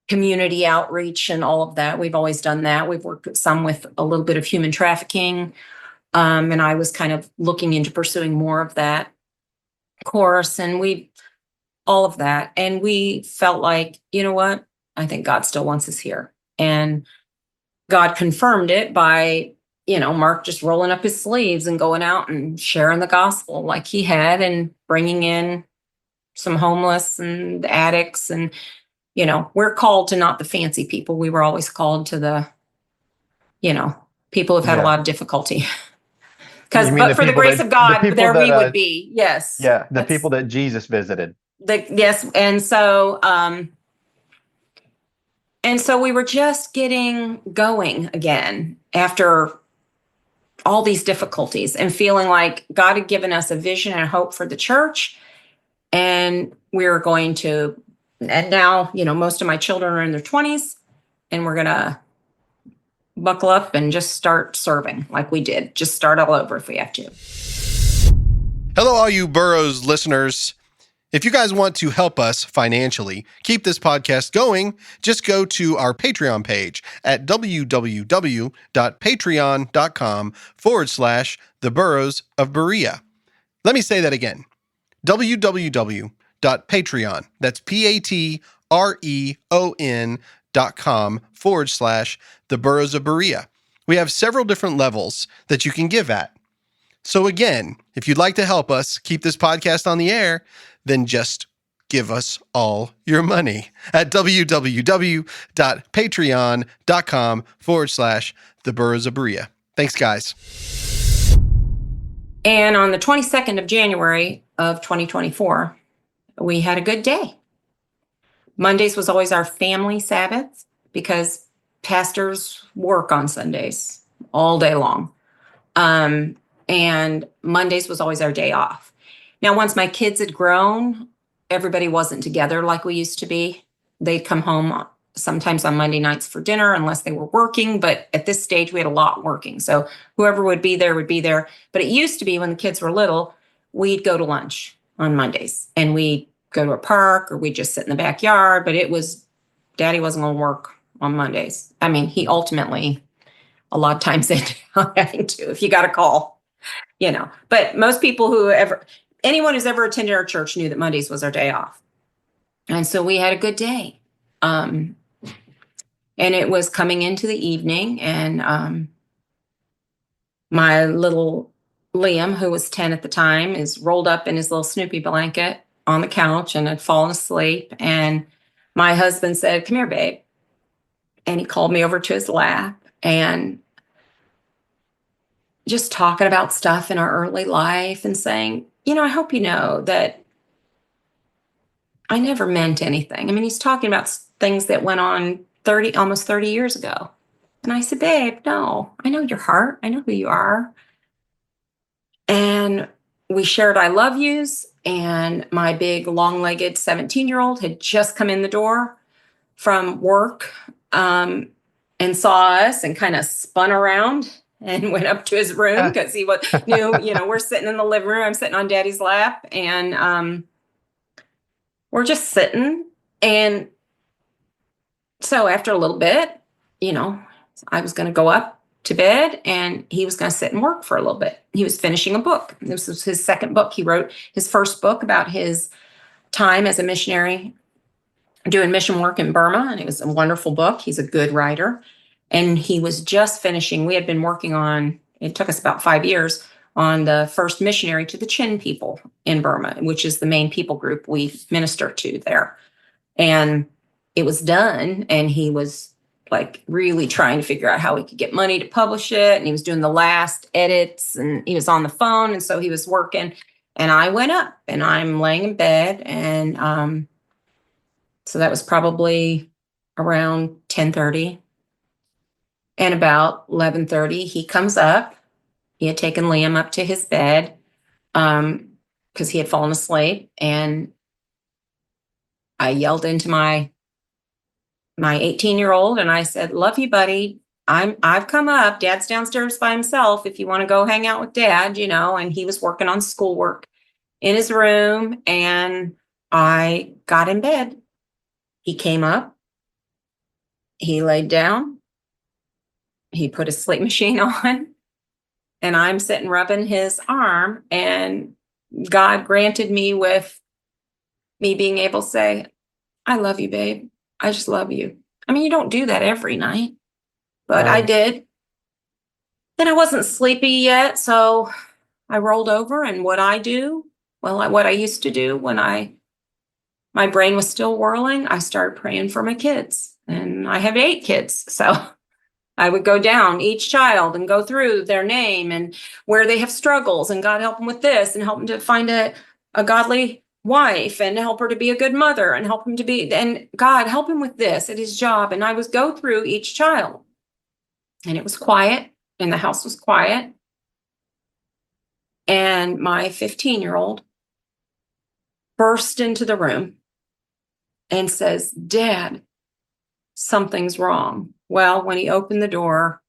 community outreach and all of that. We've always done that. We've worked some with a little bit of human trafficking. And I was kind of looking into pursuing more of that course, and all of that. And we felt like, you know what? I think God still wants us here. And God confirmed it by, Mark just rolling up his sleeves and going out and sharing the gospel like he had, and bringing in some homeless and addicts. And, we're called to not the fancy people. We were always called to the, people who've had a lot of difficulty. But for the grace of God, there we would be. Yes. Yeah. The people that Jesus visited. Yes. And so, we were just getting going again after all these difficulties, and feeling like God had given us a vision and a hope for the church. And we were going to, and now, most of my children are in their 20s, and we're going to buckle up and just start serving like we did. Just start all over if we have to. Hello, all you Burrows listeners. If you guys want to help us financially keep this podcast going, just go to our Patreon page at www.patreon.com/The Burrows of Berea. Let me say that again. www.patreon, that's patreon.com/The Burrows of Berea. We have several different levels that you can give at. So again, if you'd like to help us keep this podcast on the air, then just give us all your money at www.patreon.com/The Burrows of Berea. Thanks, guys. And on the 22nd of January of 2024, we had a good day. Mondays was always our family Sabbath, because pastors work on Sundays all day long. And Mondays was always our day off. Now, once my kids had grown, everybody wasn't together like we used to be. They'd come home sometimes on Monday nights for dinner, unless they were working. But at this stage, we had a lot working. So whoever would be there would be there. But it used to be, when the kids were little, we'd go to lunch on Mondays, and we'd go to a park, or we'd just sit in the backyard. But Daddy wasn't going to work on Mondays. I mean, he ultimately, a lot of times, ended up having to, if you got a call, But most people anyone who's ever attended our church knew that Mondays was our day off. And so we had a good day. And it was coming into the evening, and my little Liam, who was 10 at the time, is rolled up in his little Snoopy blanket on the couch and had fallen asleep. And my husband said, "Come here, babe." And he called me over to his lap, and just talking about stuff in our early life, and saying, I hope you know that I never meant anything. I mean, he's talking about things that went on almost 30 years ago. And I said, "Babe, no, I know your heart. I know who you are." And we shared I love yous. And my big long-legged 17-year-old had just come in the door from work, and saw us, and kind of spun around and went up to his room, because he knew, we're sitting in the living room. I'm sitting on Daddy's lap, and we're just sitting. And so after a little bit, I was going to go up to bed, and he was going to sit and work for a little bit. He was finishing a book. This was his second book. He wrote his first book about his time as a missionary doing mission work in Burma, and it was a wonderful book. He's a good writer. And he was just finishing. We had been working on, it took us about 5 years, on the first missionary to the Chin people in Burma, which is the main people group we minister to there. And it was done, and he was like really trying to figure out how he could get money to publish it. And he was doing the last edits and he was on the phone. And so he was working. And I went up and I'm laying in bed. And so that was probably around 10:30. And about 11:30, he comes up. He had taken Liam up to his bed because he had fallen asleep. And I yelled into my 18-year-old and I said, "Love you, buddy. I've come up. Dad's downstairs by himself. If you want to go hang out with Dad, And he was working on schoolwork in his room. And I got in bed. He came up. He laid down. He put his sleep machine on. And I'm sitting rubbing his arm. And God granted me with me being able to say, "I love you, babe. I just love you." I mean, you don't do that every night, but I did. And I wasn't sleepy yet, so I rolled over. And what I do, what I used to do when my brain was still whirling, I started praying for my kids. And I have 8 kids, so I would go down each child and go through their name and where they have struggles, and God help them with this, and help them to find a godly wife, and help her to be a good mother, and help him to be, and God help him with this at his job. And I was go through each child, and it was quiet, and the house was quiet. And my 15-year-old burst into the room and says, "Dad, something's wrong." Well, when he opened the door,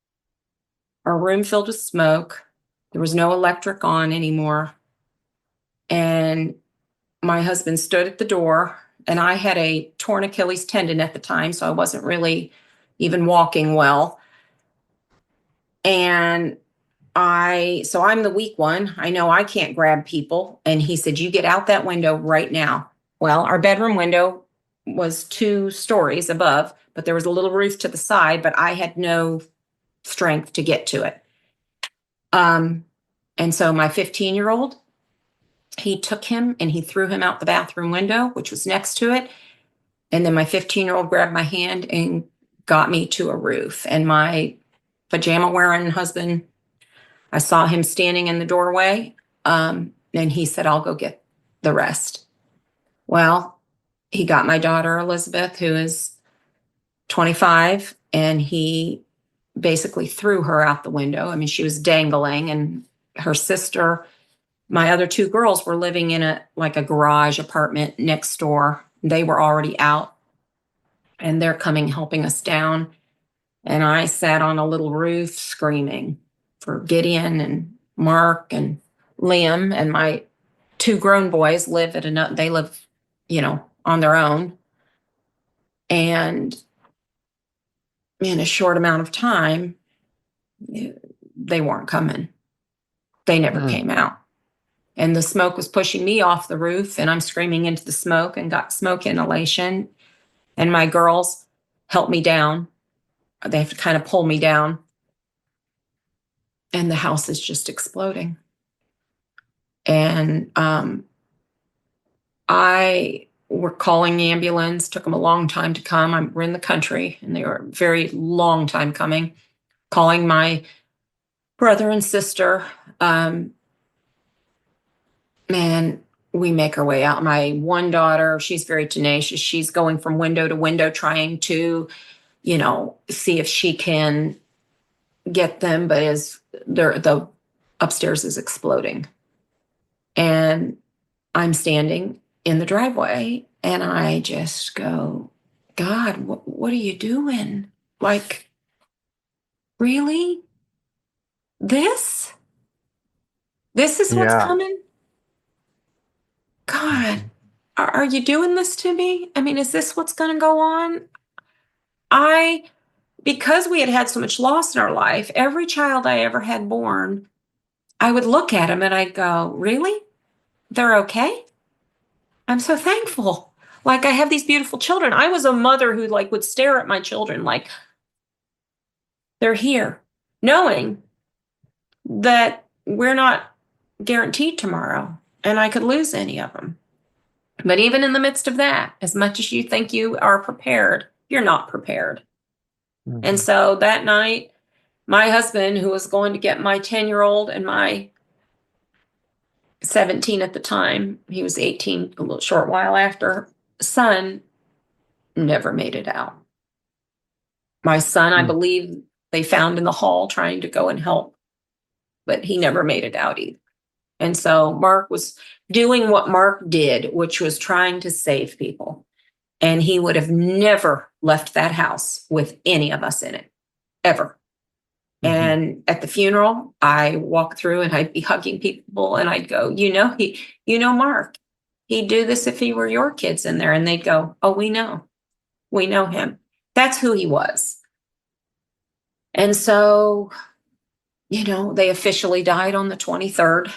our room filled with smoke. There was no electric on anymore. And my husband stood at the door, and I had a torn Achilles tendon at the time, so I wasn't really even walking well. And so I'm the weak one. I know I can't grab people. And he said, "You get out that window right now." Well, our bedroom window was 2 stories above, but there was a little roof to the side, but I had no strength to get to it. And so my 15-year-old, he took him and he threw him out the bathroom window, which was next to it. And then my 15-year-old grabbed my hand and got me to a roof. And my pajama wearing husband, I saw him standing in the doorway. And he said, "I'll go get the rest." Well, he got my daughter, Elizabeth, who is 25, and he basically threw her out the window. I mean, she was dangling, and her sister, my other 2 girls, were living in a garage apartment next door. They were already out, and they're coming, helping us down. And I sat on a little roof screaming for Gideon and Mark and Liam, and my 2 grown boys live on their own. And in a short amount of time, they weren't coming. They never came out. And the smoke was pushing me off the roof, and I'm screaming into the smoke and got smoke inhalation. And my girls helped me down. They have to kind of pull me down. And the house is just exploding. And we're calling the ambulance. Took them a long time to come. We're in the country, and they were a very long time coming. Calling my brother and sister. Man, we make our way out. My one daughter, she's very tenacious. She's going from window to window trying to, see if she can get them, but the upstairs is exploding. And I'm standing in the driveway, and I just go, "God, what are you doing? Like, really? This is what's coming? God, are you doing this to me? I mean, is this what's going to go on?" Because we had so much loss in our life, every child I ever had born, I would look at them and I'd go, "Really? They're okay? I'm so thankful. Like, I have these beautiful children." I was a mother who would stare at my children like they're here, knowing that we're not guaranteed tomorrow and I could lose any of them. But even in the midst of that, as much as you think you are prepared, you're not prepared. And so that night, my husband, who was going to get my 10-year-old and my 17 at the time, he was 18 a little short while after, son never made it out. My son, I believe they found in the hall trying to go and help, but he never made it out either. And so Mark was doing what Mark did, which was trying to save people. And he would have never left that house with any of us in it, ever. And at the funeral, I walk through and I'd be hugging people and I'd go, Mark, he'd do this if he were your kids in there. And they'd go, oh, we know him. That's who he was. And so, they officially died on the 23rd.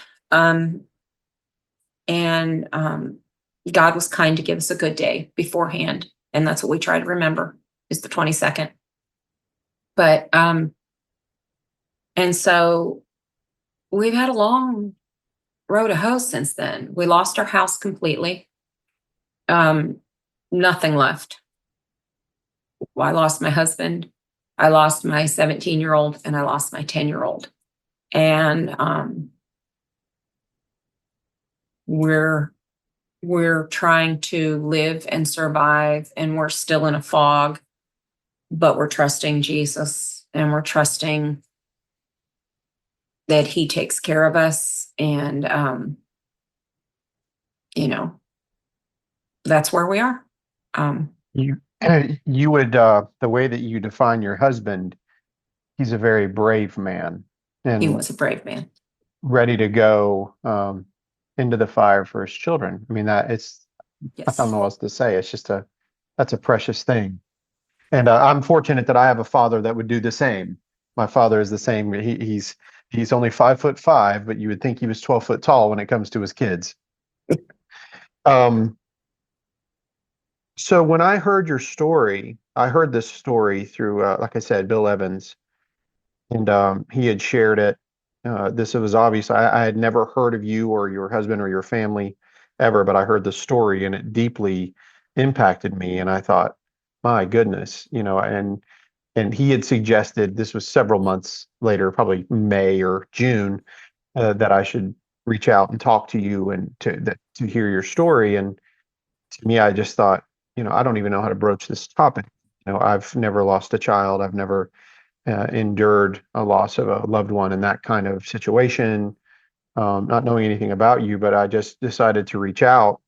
God was kind to give us a good day beforehand. And that's what we try to remember is the 22nd. But, and so we've had a long road to hoe since then. We lost our house completely. Nothing left. I lost my husband. I lost my 17-year-old and I lost my 10-year-old. And we're trying to live and survive, and we're still in a fog, but we're trusting Jesus and we're trusting that he takes care of us. And, that's where we are. You would, the way that you define your husband, he's a very brave man. And He was a brave man. ready to go into the fire for his children. I mean, I Yes. don't know what else to say. It's just that's a precious thing. And I'm fortunate that I have a father that would do the same. My father is the same. He's only 5'5", but you would think he was 12 foot tall when it comes to his kids. So when I heard your story, I heard this story through, like I said, Bill Evans, and he had shared it. This was obvious. I had never heard of you or your husband or your family ever, but I heard the story and it deeply impacted me. And I thought, my goodness, and he had suggested, this was several months later, probably May or June, that I should reach out and talk to you and to hear your story. And to me, I just thought, I don't even know how to broach this topic. I've never lost a child. I've never endured a loss of a loved one in that kind of situation, not knowing anything about you, but I just decided to reach out,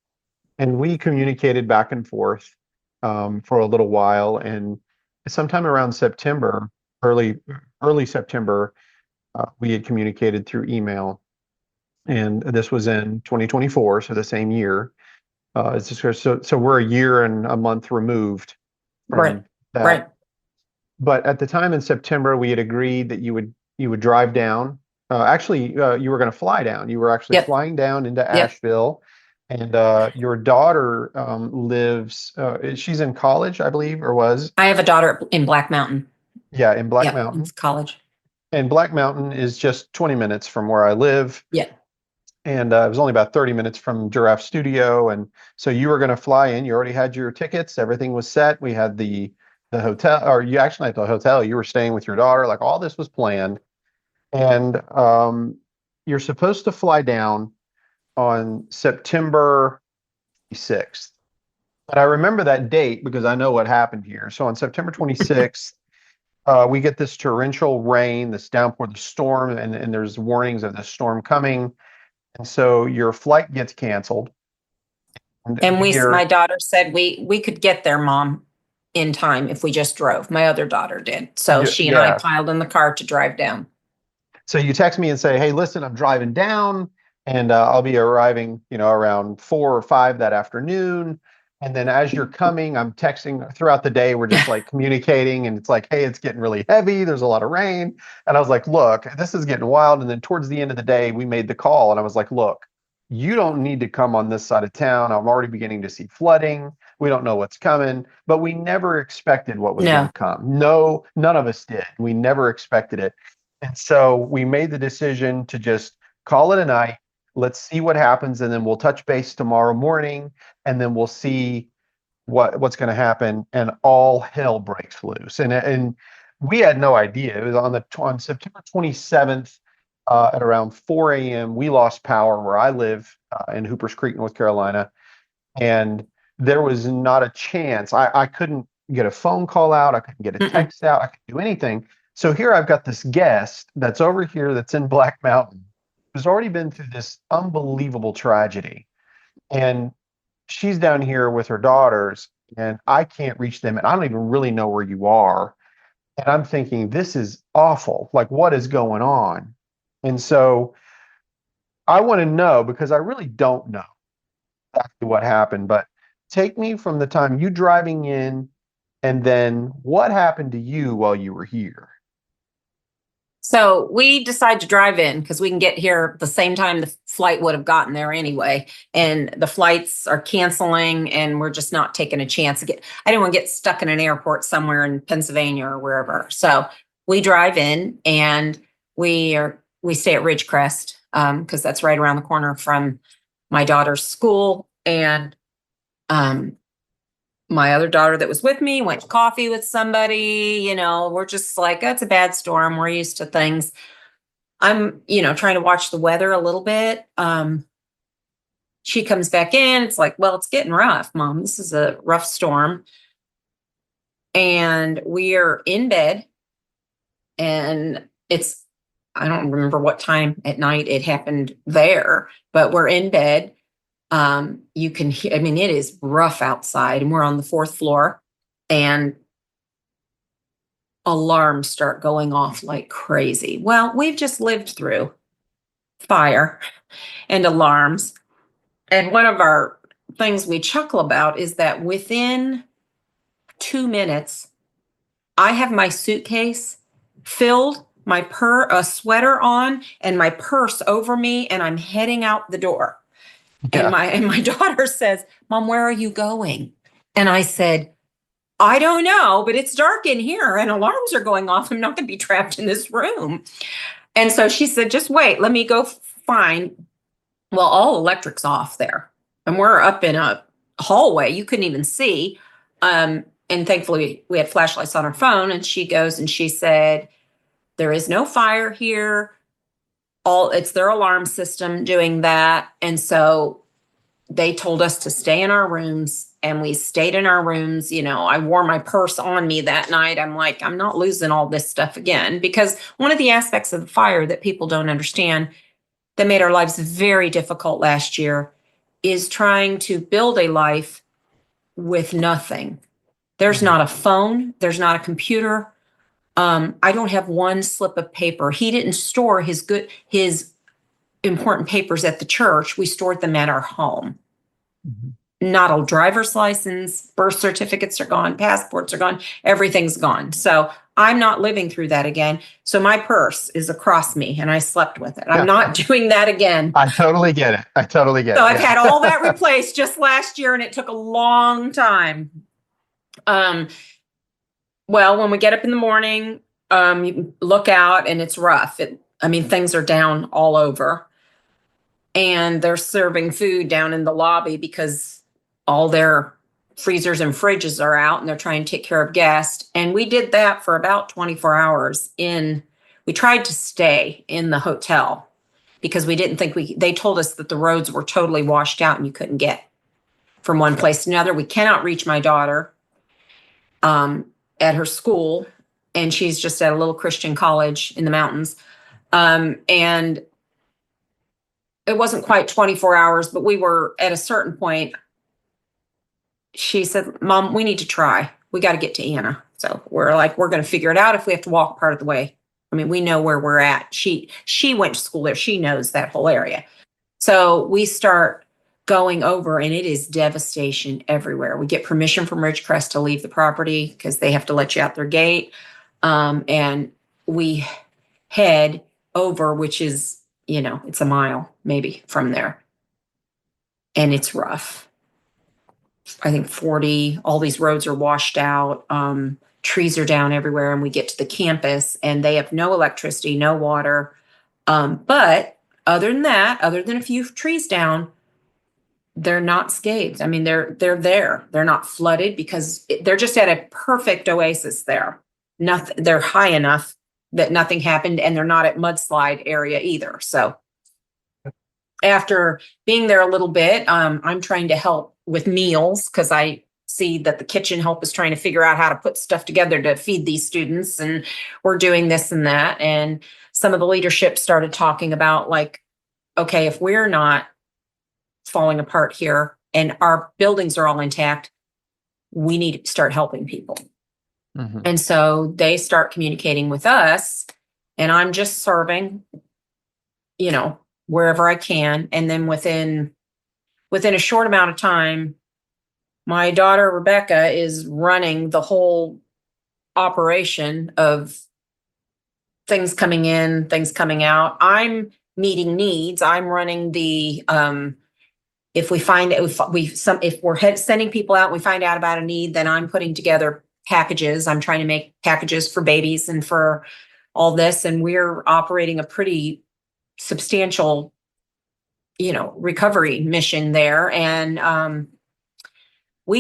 and we communicated back and forth for a little while. And sometime around September, early September, we had communicated through email, and this was in 2024, so the same year. So we're a year and a month removed from Right. that. Right. But at the time in September, we had agreed that you would drive down. Actually, you were going to fly down. You were actually Yep. flying down into Yep. Asheville, and your daughter lives. She's in college, I believe, or was. I have a daughter in Black Mountain. Yeah, in Black Yeah, Mountain. it's college. And Black Mountain is just 20 minutes from where I live. Yeah. And it was only about 30 minutes from Giraffe Studio. And so you were going to fly in. You already had your tickets. Everything was set. We had the hotel, or you actually at the hotel. You were staying with your daughter. Like, all this was planned. And you're supposed to fly down on September 6th. But I remember that date because I know what happened here. So on September 26th, we get this torrential rain, this downpour, the storm, and there's warnings of the storm coming. And so your flight gets canceled. And my daughter said we could get there, Mom, in time if we just drove. My other daughter did. So she and I piled in the car to drive down. So you text me and say, hey, listen, I'm driving down and I'll be arriving, around 4 or 5 that afternoon. And then as you're coming, I'm texting throughout the day. We're just like communicating, and it's like, hey, it's getting really heavy. There's a lot of rain. And I was like, look, this is getting wild. And then towards the end of the day, we made the call, and I was like, look, you don't need to come on this side of town. I'm already beginning to see flooding. We don't know what's coming, but we never expected what was going to come. No, none of us did. We never expected it. And so we made the decision to just call it a night. Let's see what happens, and then we'll touch base tomorrow morning, and then we'll see what's going to happen, and all hell breaks loose. And we had no idea. It was on September 27th at around 4 a.m. We lost power where I live in Hoopers Creek, North Carolina, and there was not a chance. I couldn't get a phone call out. I couldn't get a text out. I couldn't do anything. So here I've got this guest that's over here that's in Black Mountain who's already been through this unbelievable tragedy. And she's down here with her daughters, and I can't reach them, and I don't even really know where you are. And I'm thinking, this is awful. Like, what is going on? And so I want to know, because I really don't know exactly what happened, but take me from the time you driving in, and then what happened to you while you were here? So we decide to drive in because we can get here the same time the flight would have gotten there anyway. And the flights are canceling, and we're just not taking a chance. I didn't want to get stuck in an airport somewhere in Pennsylvania or wherever. So we drive in, and we stay at Ridgecrest because that's right around the corner from my daughter's school. And my other daughter that was with me went to coffee with somebody. We're just like, that's a bad storm. We're used to things. I'm, trying to watch the weather a little bit. She comes back in. It's like, well, it's getting rough, Mom. This is a rough storm. And we are in bed, and I don't remember what time at night it happened there, but we're in bed. You can hear, it is rough outside, and we're on the 4th floor, and alarms start going off like crazy. Well, we've just lived through fire and alarms. And one of our things we chuckle about is that within 2 minutes, I have my suitcase filled, a sweater on, and my purse over me, and I'm heading out the door. Yeah. And my daughter says, Mom, where are you going? And I said, I don't know, but it's dark in here and alarms are going off. I'm not going to be trapped in this room. And so she said, just wait, let me go find. Well, all electric's off there. And we're up in a hallway. You couldn't even see. And thankfully we had flashlights on our phone. And she goes and she said, there is no fire here. It's their alarm system doing that. And so they told us to stay in our rooms, and we stayed in our rooms. I wore my purse on me that night. I'm like, I'm not losing all this stuff again, because one of the aspects of the fire that people don't understand that made our lives very difficult last year is trying to build a life with nothing. There's not a phone. There's not a computer. I don't have one slip of paper. He didn't store his important papers at the church. We stored them at our home. Mm-hmm. Not a driver's license, birth certificates are gone, passports are gone, everything's gone. So I'm not living through that again. So my purse is across me, and I slept with it. I'm not doing that again. I totally get it. So I've had all that replaced just last year, and it took a long time. Well, when we get up in the morning, you look out, and it's rough. Things are down all over, and they're serving food down in the lobby because all their freezers and fridges are out, and they're trying to take care of guests. And we did that for about 24 hours we tried to stay in the hotel because we didn't think they told us that the roads were totally washed out and you couldn't get from one place to another. We cannot reach my daughter at her school, and she's just at a little Christian college in the mountains. And it wasn't quite 24 hours, but we were at a certain point. She said, Mom, we need to try. We got to get to Anna. So we're like, we're going to figure it out if we have to walk part of the way. We know where we're at. She went to school there. She knows that whole area. So we start going over, and it is devastation everywhere. We get permission from Ridgecrest to leave the property because they have to let you out their gate. And we head over, which is, it's a mile maybe from there. And it's rough. I think 40, all these roads are washed out. Trees are down everywhere, and we get to the campus, and they have no electricity, no water. But other than that, other than a few trees down, they're not scathed. I mean, they're there. They're not flooded because they're just at a perfect oasis there. Nothing. They're high enough that nothing happened, and they're not at mudslide area either. So after being there a little bit, I'm trying to help with meals because I see that the kitchen help is trying to figure out how to put stuff together to feed these students, and we're doing this and that. And some of the leadership started talking about, like, okay, if we're not falling apart here and our buildings are all intact, we need to start helping people. Mhm. And so they start communicating with us, and I'm just serving, wherever I can. And then within a short amount of time, my daughter Rebecca is running the whole operation of things coming in, things coming out. I'm meeting needs. I'm running the if we're sending people out, and we find out about a need, then I'm putting together packages. I'm trying to make packages for babies and for all this, and we're operating a pretty substantial, recovery mission there. And I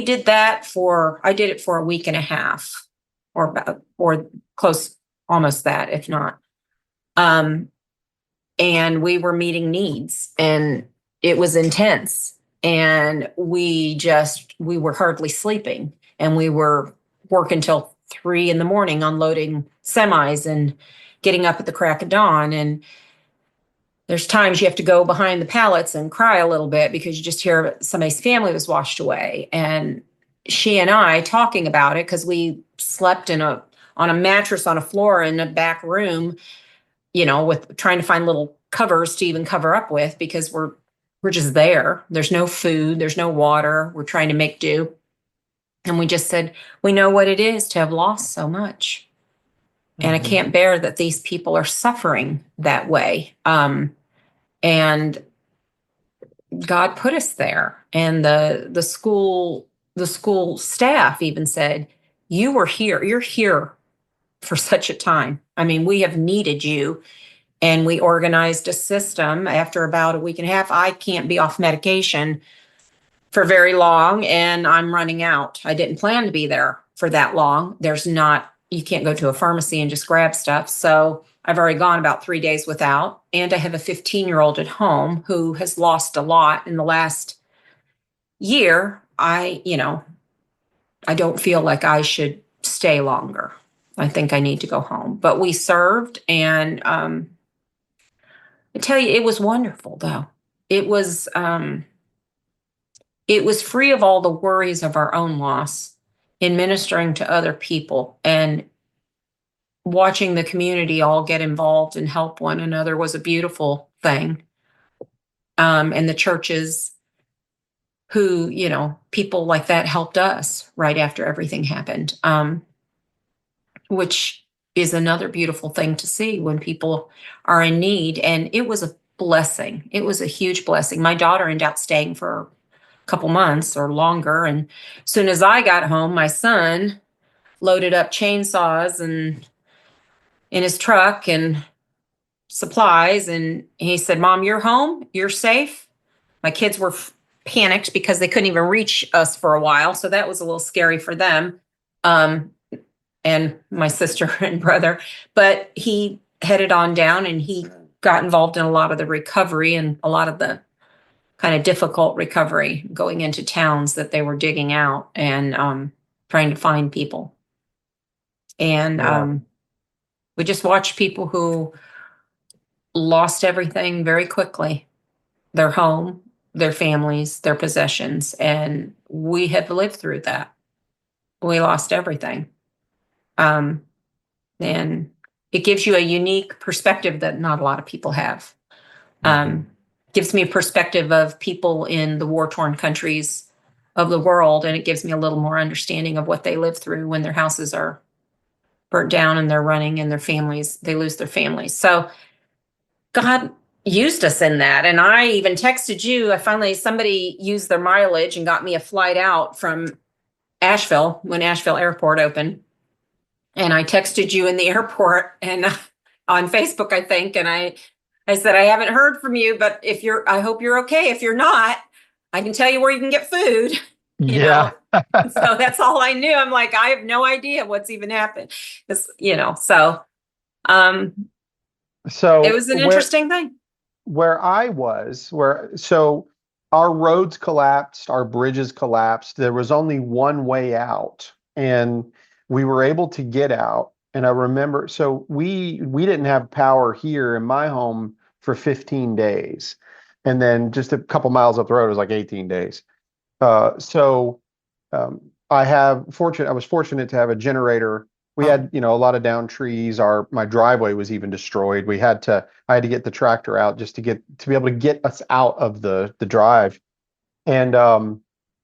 did it for a week and a half, or close, almost that, if not. And we were meeting needs, and it was intense. And we were hardly sleeping, and we were working till 3 a.m, unloading semis and getting up at the crack of dawn. And there's times you have to go behind the pallets and cry a little bit because you just hear somebody's family was washed away. And she and I talking about it, because we slept on a mattress on a floor in a back room, with trying to find little covers to even cover up with, because we're just there. There's no food, there's no water. We're trying to make do. And we just said, we know what it is to have lost so much. And I can't bear that these people are suffering that way. And God put us there. And the school staff even said, you're here for such a time. I mean, we have needed you. And we organized a system. After about a week and a half, I can't be off medication for very long, and I'm running out. I didn't plan to be there for that long. You can't go to a pharmacy and just grab stuff. So I've already gone about 3 days without. And I have a 15-year-old at home who has lost a lot in the last year. I don't feel like I should stay longer. I think I need to go home. But we served, and I tell you, it was wonderful, though. It was free of all the worries of our own loss, in ministering to other people, and watching the community all get involved and help one another was a beautiful thing. And the churches who, people like that helped us right after everything happened, which is another beautiful thing to see when people are in need. And it was a blessing. It was a huge blessing. My daughter ended up staying for a couple months or longer. And as soon as I got home, my son loaded up chainsaws and in his truck and supplies. And he said, Mom, you're home. You're safe. My kids were panicked because they couldn't even reach us for a while. So that was a little scary for them. And my sister and brother, but he headed on down, and he got involved in a lot of the recovery and a lot of the kind of difficult recovery, going into towns that they were digging out and trying to find people. And we just watched people who lost everything very quickly, their home, their families, their possessions. And we have lived through that. We lost everything. And it gives you a unique perspective that not a lot of people have. Gives me a perspective of people in the war-torn countries of the world, and it gives me a little more understanding of what they live through when their houses are burnt down and they're running, and they lose their families. So God used us in that. And I even texted you. Somebody used their mileage and got me a flight out from Asheville when Asheville Airport opened. And I texted you in the airport and on Facebook, I think. And I said, I haven't heard from you, but I hope you're okay. If you're not, I can tell you where you can get food. Yeah. So that's all I knew. I'm like, I have no idea what's even happened. Um, So it was an interesting thing. where I was, so our roads collapsed, our bridges collapsed. There was only one way out, and we were able to get out. And I remember, so we didn't have power here in my home for 15 days, and then just a couple miles up the road it was like 18 days. So I was fortunate to have a generator. We had, a lot of down trees. My driveway was even destroyed. I had to get the tractor out just to be able to get us out of the drive. And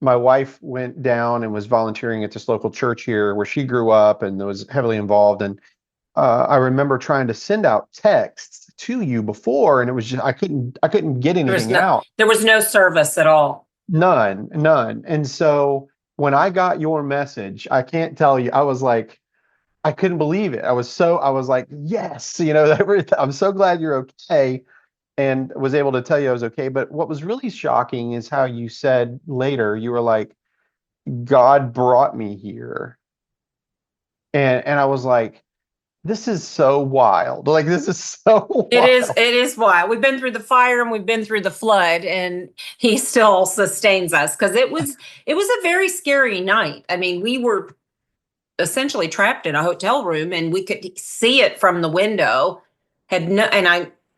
my wife went down and was volunteering at this local church here where she grew up and was heavily involved. And I remember trying to send out texts to you before, and it was just I couldn't get anything out. There was no service at all. None. And so when I got your message, I can't tell you, I was like, I couldn't believe it. I was like, yes, I'm so glad you're okay, and was able to tell you I was okay. But what was really shocking is how you said later, you were like, God brought me here. And I was like, this is so wild. Like, this is so wild. It is wild. We've been through the fire and we've been through the flood, and he still sustains us, because it was a very scary night. I mean, we were essentially trapped in a hotel room, and we could see it from the window.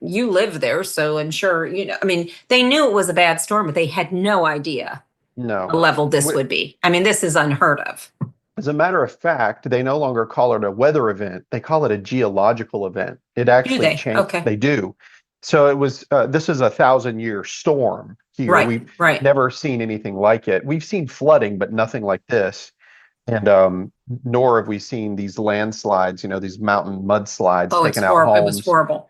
You live there, so I'm sure, I mean, they knew it was a bad storm, but they had no idea the level this would be. I mean, this is unheard of. As a matter of fact, they no longer call it a weather event. They call it a geological event. It actually changed. Okay. They do. So it was, this is a 1,000-year storm here. Right, We've right. never seen anything like it. We've seen flooding, but nothing like this. And nor have we seen these landslides, these mountain mudslides taking out homes. It was horrible.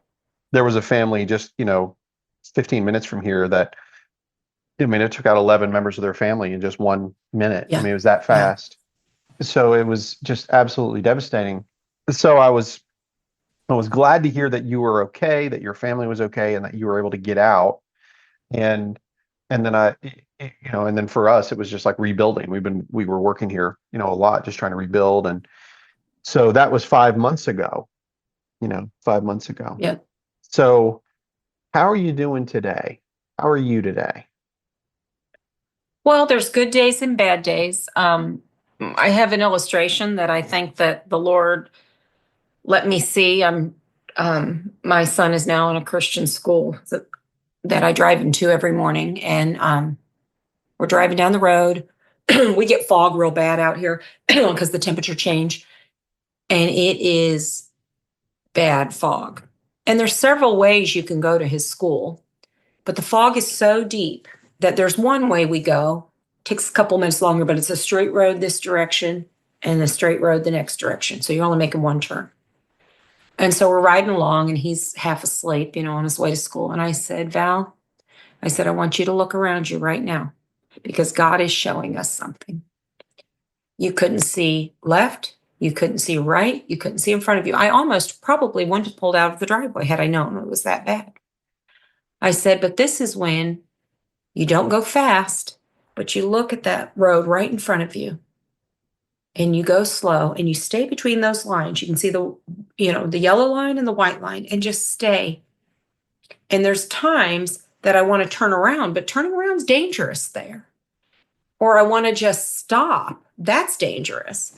There was a family just, 15 minutes from here that, it took out 11 members of their family in just 1 minute. Yeah. I mean, it was that fast. So it was just absolutely devastating. So I was glad to hear that you were okay, that your family was okay, and that you were able to get out. And then and then for us, it was just like rebuilding. We were working here, a lot, just trying to rebuild. And so that was 5 months ago, 5 months ago. Yeah. So how are you doing today? How are you today? Well, there's good days and bad days. I have an illustration that I think that the Lord let me see. My son is now in a Christian school that I drive him to every morning, and we're driving down the road. We get fog real bad out here because the temperature change, and it is bad fog. And there's several ways you can go to his school, but the fog is so deep that there's one way we go. Takes a couple minutes longer, but it's a straight road this direction and a straight road the next direction. So you're only making one turn. And so we're riding along, and he's half asleep, on his way to school. And I said, Val, I want you to look around you right now, because God is showing us something. You couldn't see left. You couldn't see right. You couldn't see in front of you. I almost probably wouldn't have pulled out of the driveway had I known it was that bad. I said, but this is when you don't go fast, but you look at that road right in front of you, and you go slow, and you stay between those lines. You can see the yellow line and the white line, and just stay. And there's times that I want to turn around, but turning around is dangerous there. Or I want to just stop. That's dangerous.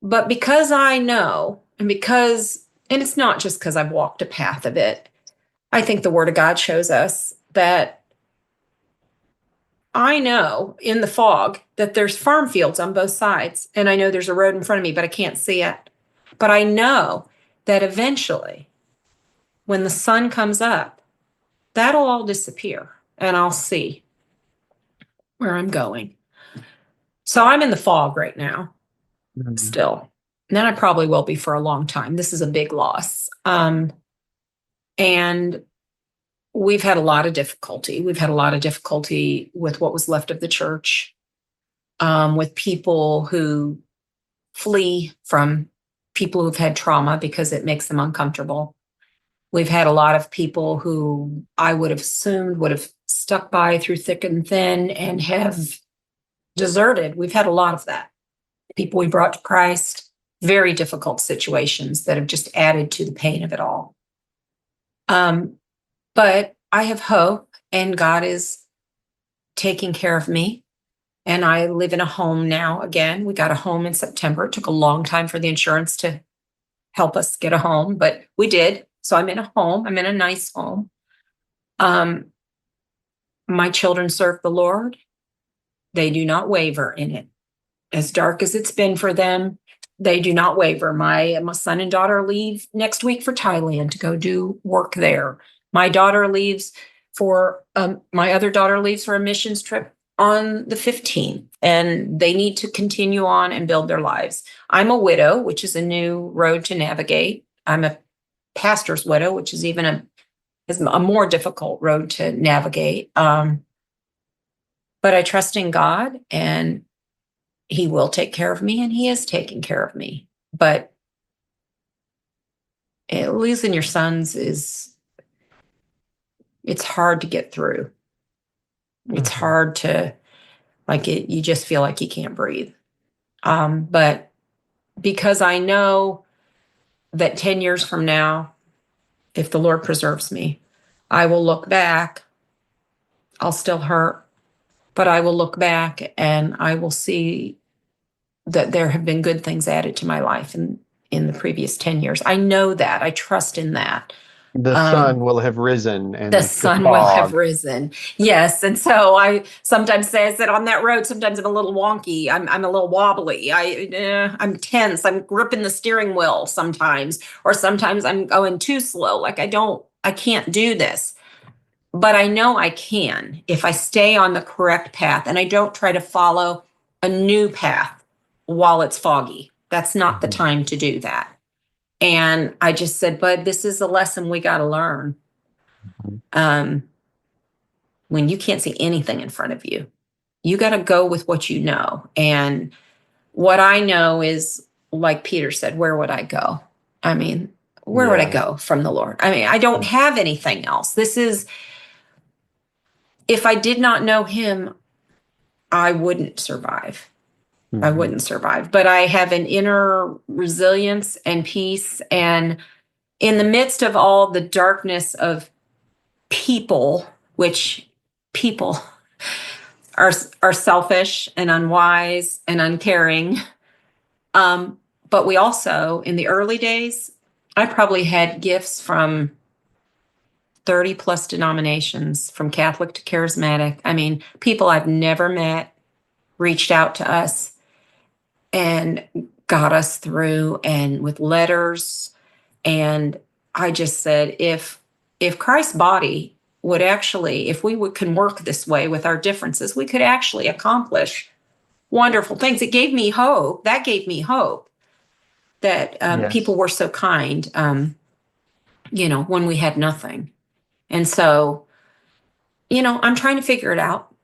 But because I know, and it's not just because I've walked a path of it, I think the Word of God shows us that I know in the fog that there's farm fields on both sides, and I know there's a road in front of me, but I can't see it. But I know that eventually, when the sun comes up, that'll all disappear, and I'll see where I'm going. So I'm in the fog right now, still. And then I probably will be for a long time. This is a big loss. And we've had a lot of difficulty. We've had a lot of difficulty with what was left of the church, with people who flee from people who've had trauma because it makes them uncomfortable. We've had a lot of people who I would have assumed would have stuck by through thick and thin and have deserted. We've had a lot of that. People we brought to Christ, very difficult situations that have just added to the pain of it all. But I have hope, and God is taking care of me. And I live in a home now again. We got a home in September. It took a long time for the insurance to help us get a home, but we did. So I'm in a home. I'm in a nice home. My children serve the Lord. They do not waver in it. As dark as it's been for them, they do not waver. My son and daughter leave next week for Thailand to go do work there. My daughter leaves for, my other daughter leaves for a missions trip on the 15th, and they need to continue on and build their lives. I'm a widow, which is a new road to navigate. I'm a pastor's widow, which is even a more difficult road to navigate. But I trust in God, and He will take care of me, and He is taking care of me. But losing your sons it's hard to get through. It's hard to, you just feel like you can't breathe. But because I know that 10 years from now, if the Lord preserves me, I will look back. I'll still hurt, but I will look back and I will see that there have been good things added to my life in the previous 10 years. I know that. I trust in that. The sun will have risen, and the sun will have risen. Yes. And so I sometimes say, I said, on that road, sometimes I'm a little wonky. I'm a little wobbly. I'm tense. I'm gripping the steering wheel sometimes, or sometimes I'm going too slow. I can't do this. But I know I can if I stay on the correct path and I don't try to follow a new path while it's foggy. That's not the time to do that. And I just said, Bud, this is a lesson we got to learn. When you can't see anything in front of you, you got to go with what you know. And what I know is, like Peter said, where would I go? I mean, where would I go from the Lord? I mean, I don't have anything else. If I did not know Him, I wouldn't survive. I wouldn't survive, but I have an inner resilience and peace. And in the midst of all the darkness of people, which people are selfish and unwise and uncaring. But we also, in the early days, I probably had gifts from 30 plus denominations, from Catholic to Charismatic. I mean, people I've never met reached out to us and got us through, and with letters. And I just said, if Christ's body would actually, if we can work this way with our differences, we could actually accomplish wonderful things. It gave me hope. That gave me hope that people were so kind, when we had nothing. And so, I'm trying to figure it out.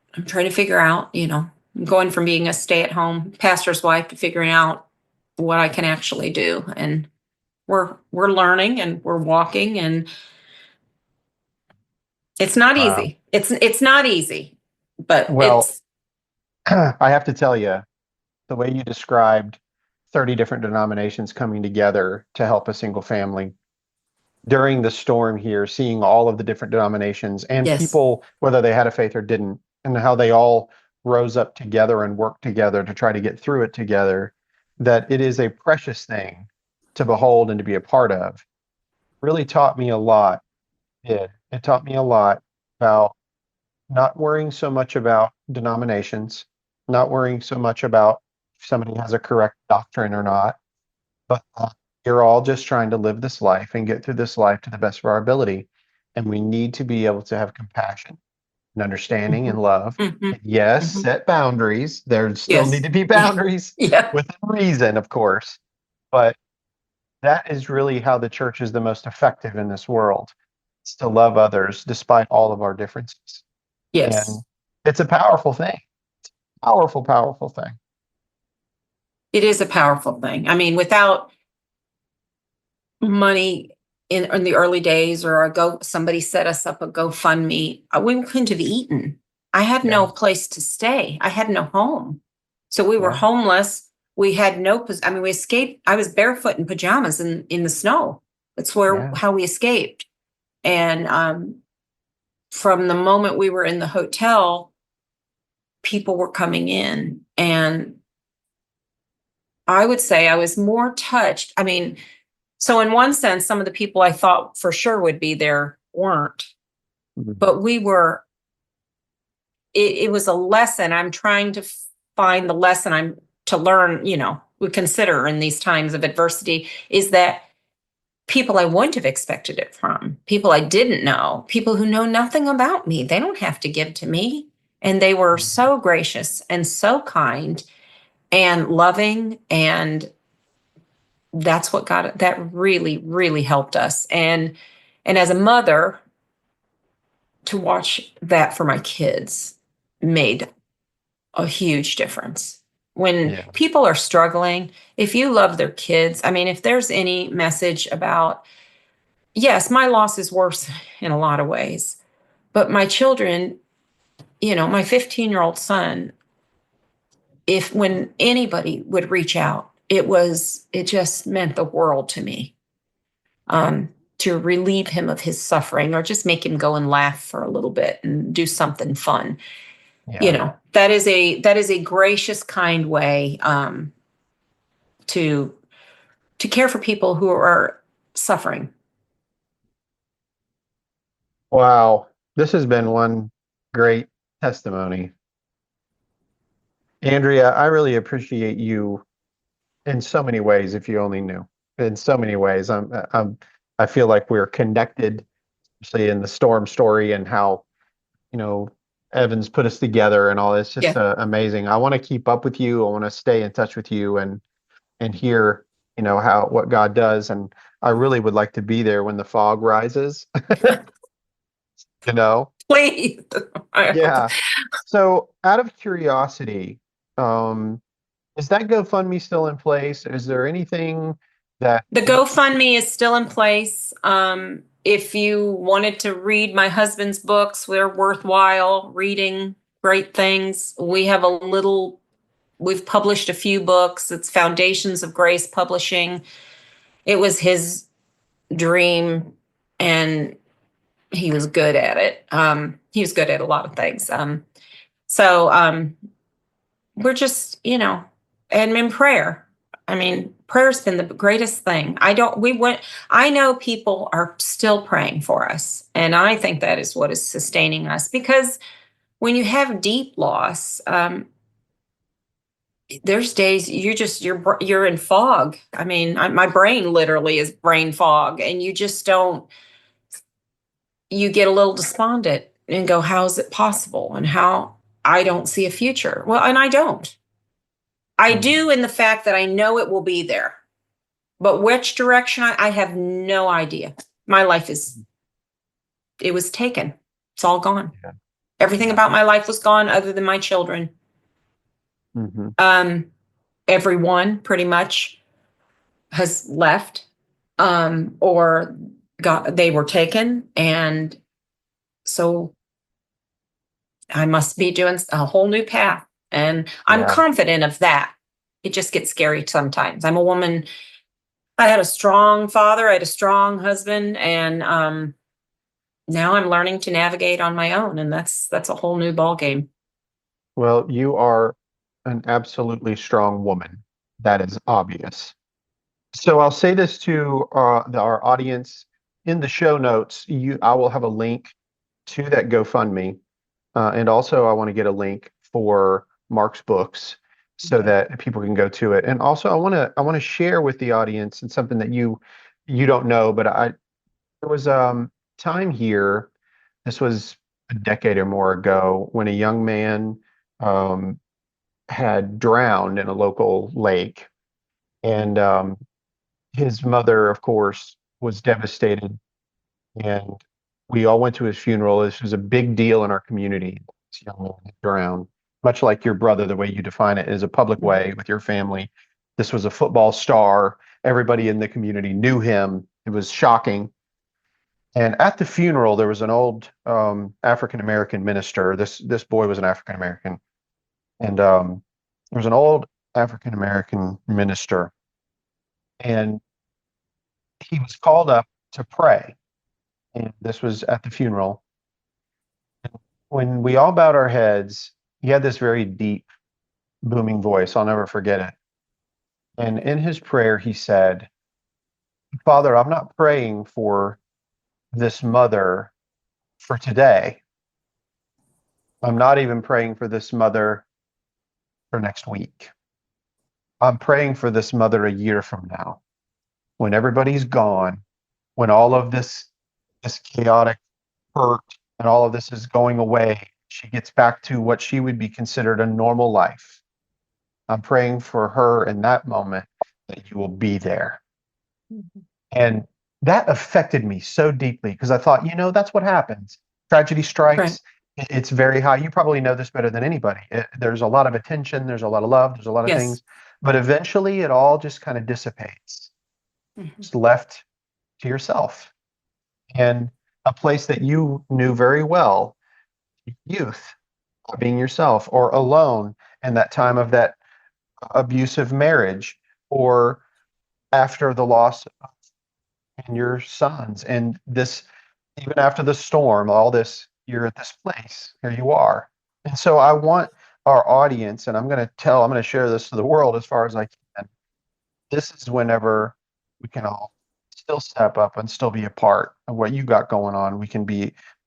I'm going from being a stay-at-home pastor's wife to figuring out what I can actually do. And we're learning and we're walking, and it's not easy. It's not easy, but I have to tell you, the way you described 30 different denominations coming together to help a single family during the storm here, seeing all of the different denominations and people, whether they had a faith or didn't, and how they all rose up together and worked together to try to get through it together, that it is a precious thing to behold and to be a part of. Really taught me a lot. It taught me a lot about not worrying so much about denominations, not worrying so much about if somebody has a correct doctrine or not, but you're all just trying to live this life and get through this life to the best of our ability. And we need to be able to have compassion and understanding and love. And set boundaries. There still need to be boundaries within reason, of course. But that is really how the church is the most effective in this world. It's to love others despite all of our differences. Yes. And it's a powerful thing. It's a powerful, powerful thing. It is a powerful thing. I mean, without money in the early days, or somebody set us up a GoFundMe, we couldn't have eaten. I had no place to stay. I had no home. So we were homeless. We had we escaped. I was barefoot in pajamas in the snow. That's how we escaped. And from the moment we were in the hotel, people were coming in. And I would say I was more touched. I mean, so in one sense, some of the people I thought for sure would be there weren't. But we were, it was a lesson. I'm trying to find the lesson to learn, we consider in these times of adversity, is that people I wouldn't have expected it from, people I didn't know, people who know nothing about me, they don't have to give to me. And they were so gracious and so kind and loving. And that's what that really, really helped us. And as a mother, to watch that for my kids made a huge difference. When people are struggling, if you love their kids, I mean, if there's any message about, yes, my loss is worse in a lot of ways, but my children, my 15-year-old son, when anybody would reach out, it just meant the world to me, to relieve him of his suffering, or just make him go and laugh for a little bit and do something fun. That is a gracious, kind way to care for people who are suffering. Wow. This has been one great testimony. Andrea, I really appreciate you in so many ways. If you only knew, in so many ways, I feel like we're connected, especially in the storm story and how, Evans put us together and all this. Just amazing. I want to keep up with you. I want to stay in touch with you and hear, what God does. And I really would like to be there when the fog rises. Please. Yeah. So out of curiosity, is that GoFundMe still in place? Is there anything that the GoFundMe is still in place? If you wanted to read my husband's books, they're worthwhile reading, great things. We've published a few books. It's Foundations of Grace Publishing. It was his dream, and he was good at it. He was good at a lot of things. So we're just, and in prayer. I mean, prayer's been the greatest thing. I know people are still praying for us. And I think that is what is sustaining us, because when you have deep loss, there's days you're in fog. I mean, my brain literally is brain fog, and you just you get a little despondent and go, how is it possible? And how I don't see a future. Well, and I don't. I do, in the fact that I know it will be there. But which direction, I have no idea. My life it was taken. It's all gone. Yeah. Everything about my life was gone other than my children. Mm-hmm. Everyone pretty much has left, or they were taken. And so I must be doing a whole new path. And I'm confident of that. It just gets scary sometimes. I'm a woman. I had a strong father. I had a strong husband. And now I'm learning to navigate on my own. And that's a whole new ballgame. Well, you are an absolutely strong woman. That is obvious. So I'll say this to our audience. In the show notes, I will have a link to that GoFundMe. And also I want to get a link for Mark's books so that people can go to it. And also I want to share with the audience, and something that you don't know, but there was time here, this was a decade or more ago, when a young man had drowned in a local lake. And his mother, of course, was devastated. And we all went to his funeral. This was a big deal in our community. This young man had drowned. Much like your brother, the way you define it, is a public way with your family. This was a football star. Everybody in the community knew him. It was shocking. And at the funeral, there was an old African American minister. This boy was an African American, and there was an old African American minister, and he was called up to pray. And this was at the funeral. When we all bowed our heads, he had this very deep, booming voice. I'll never forget it. And in his prayer, he said, "Father, I'm not praying for this mother for today. I'm not even praying for this mother for next week. I'm praying for this mother a year from now, when everybody's gone, when all of this chaotic hurt and all of this is going away, she gets back to what she would be considered a normal life. I'm praying for her in that moment that you will be there." And that affected me so deeply because I thought, that's what happens. Tragedy strikes. Right. It's very high. You probably know this better than anybody. There's a lot of attention. There's a lot of love. There's a lot of Yes. things. But eventually it all just kind of dissipates. Mhm. Just left to yourself. And a place that you knew very well, youth, being yourself, or alone in that time of that abusive marriage, or after the loss in your sons, and this, even after the storm, all this, you're at this place, here you are. And so I want our audience, and I'm going to share this to the world as far as I can. This is whenever we can all still step up and still be a part of what you got going on. We can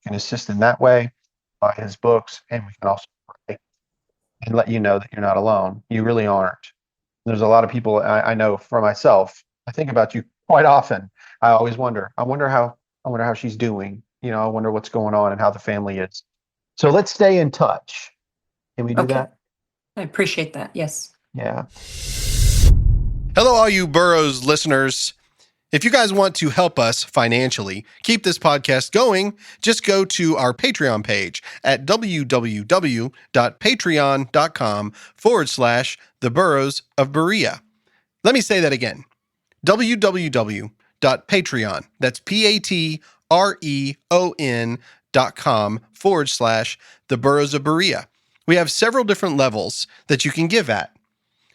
assist in that way, buy his books, and we can also pray and let you know that you're not alone. You really aren't. There's a lot of people I know for myself. I think about you quite often. I always wonder. I wonder how she's doing. I wonder what's going on and how the family is. So let's stay in touch. Can we do Okay. that? I appreciate that. Yes. Yeah. Hello, all you Burrows listeners. If you guys want to help us financially keep this podcast going, just go to our Patreon page at www.patreon.com/The Burrows of Berea. Let me say that again. www.patreon, that's patreon.com/The Burrows of Berea. We have several different levels that you can give at.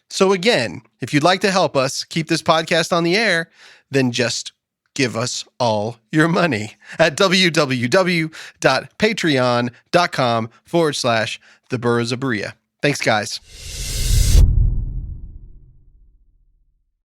So again, if you'd like to help us keep this podcast on the air, then just give us all your money at www.patreon.com/The Burrows of Berea. Thanks, guys.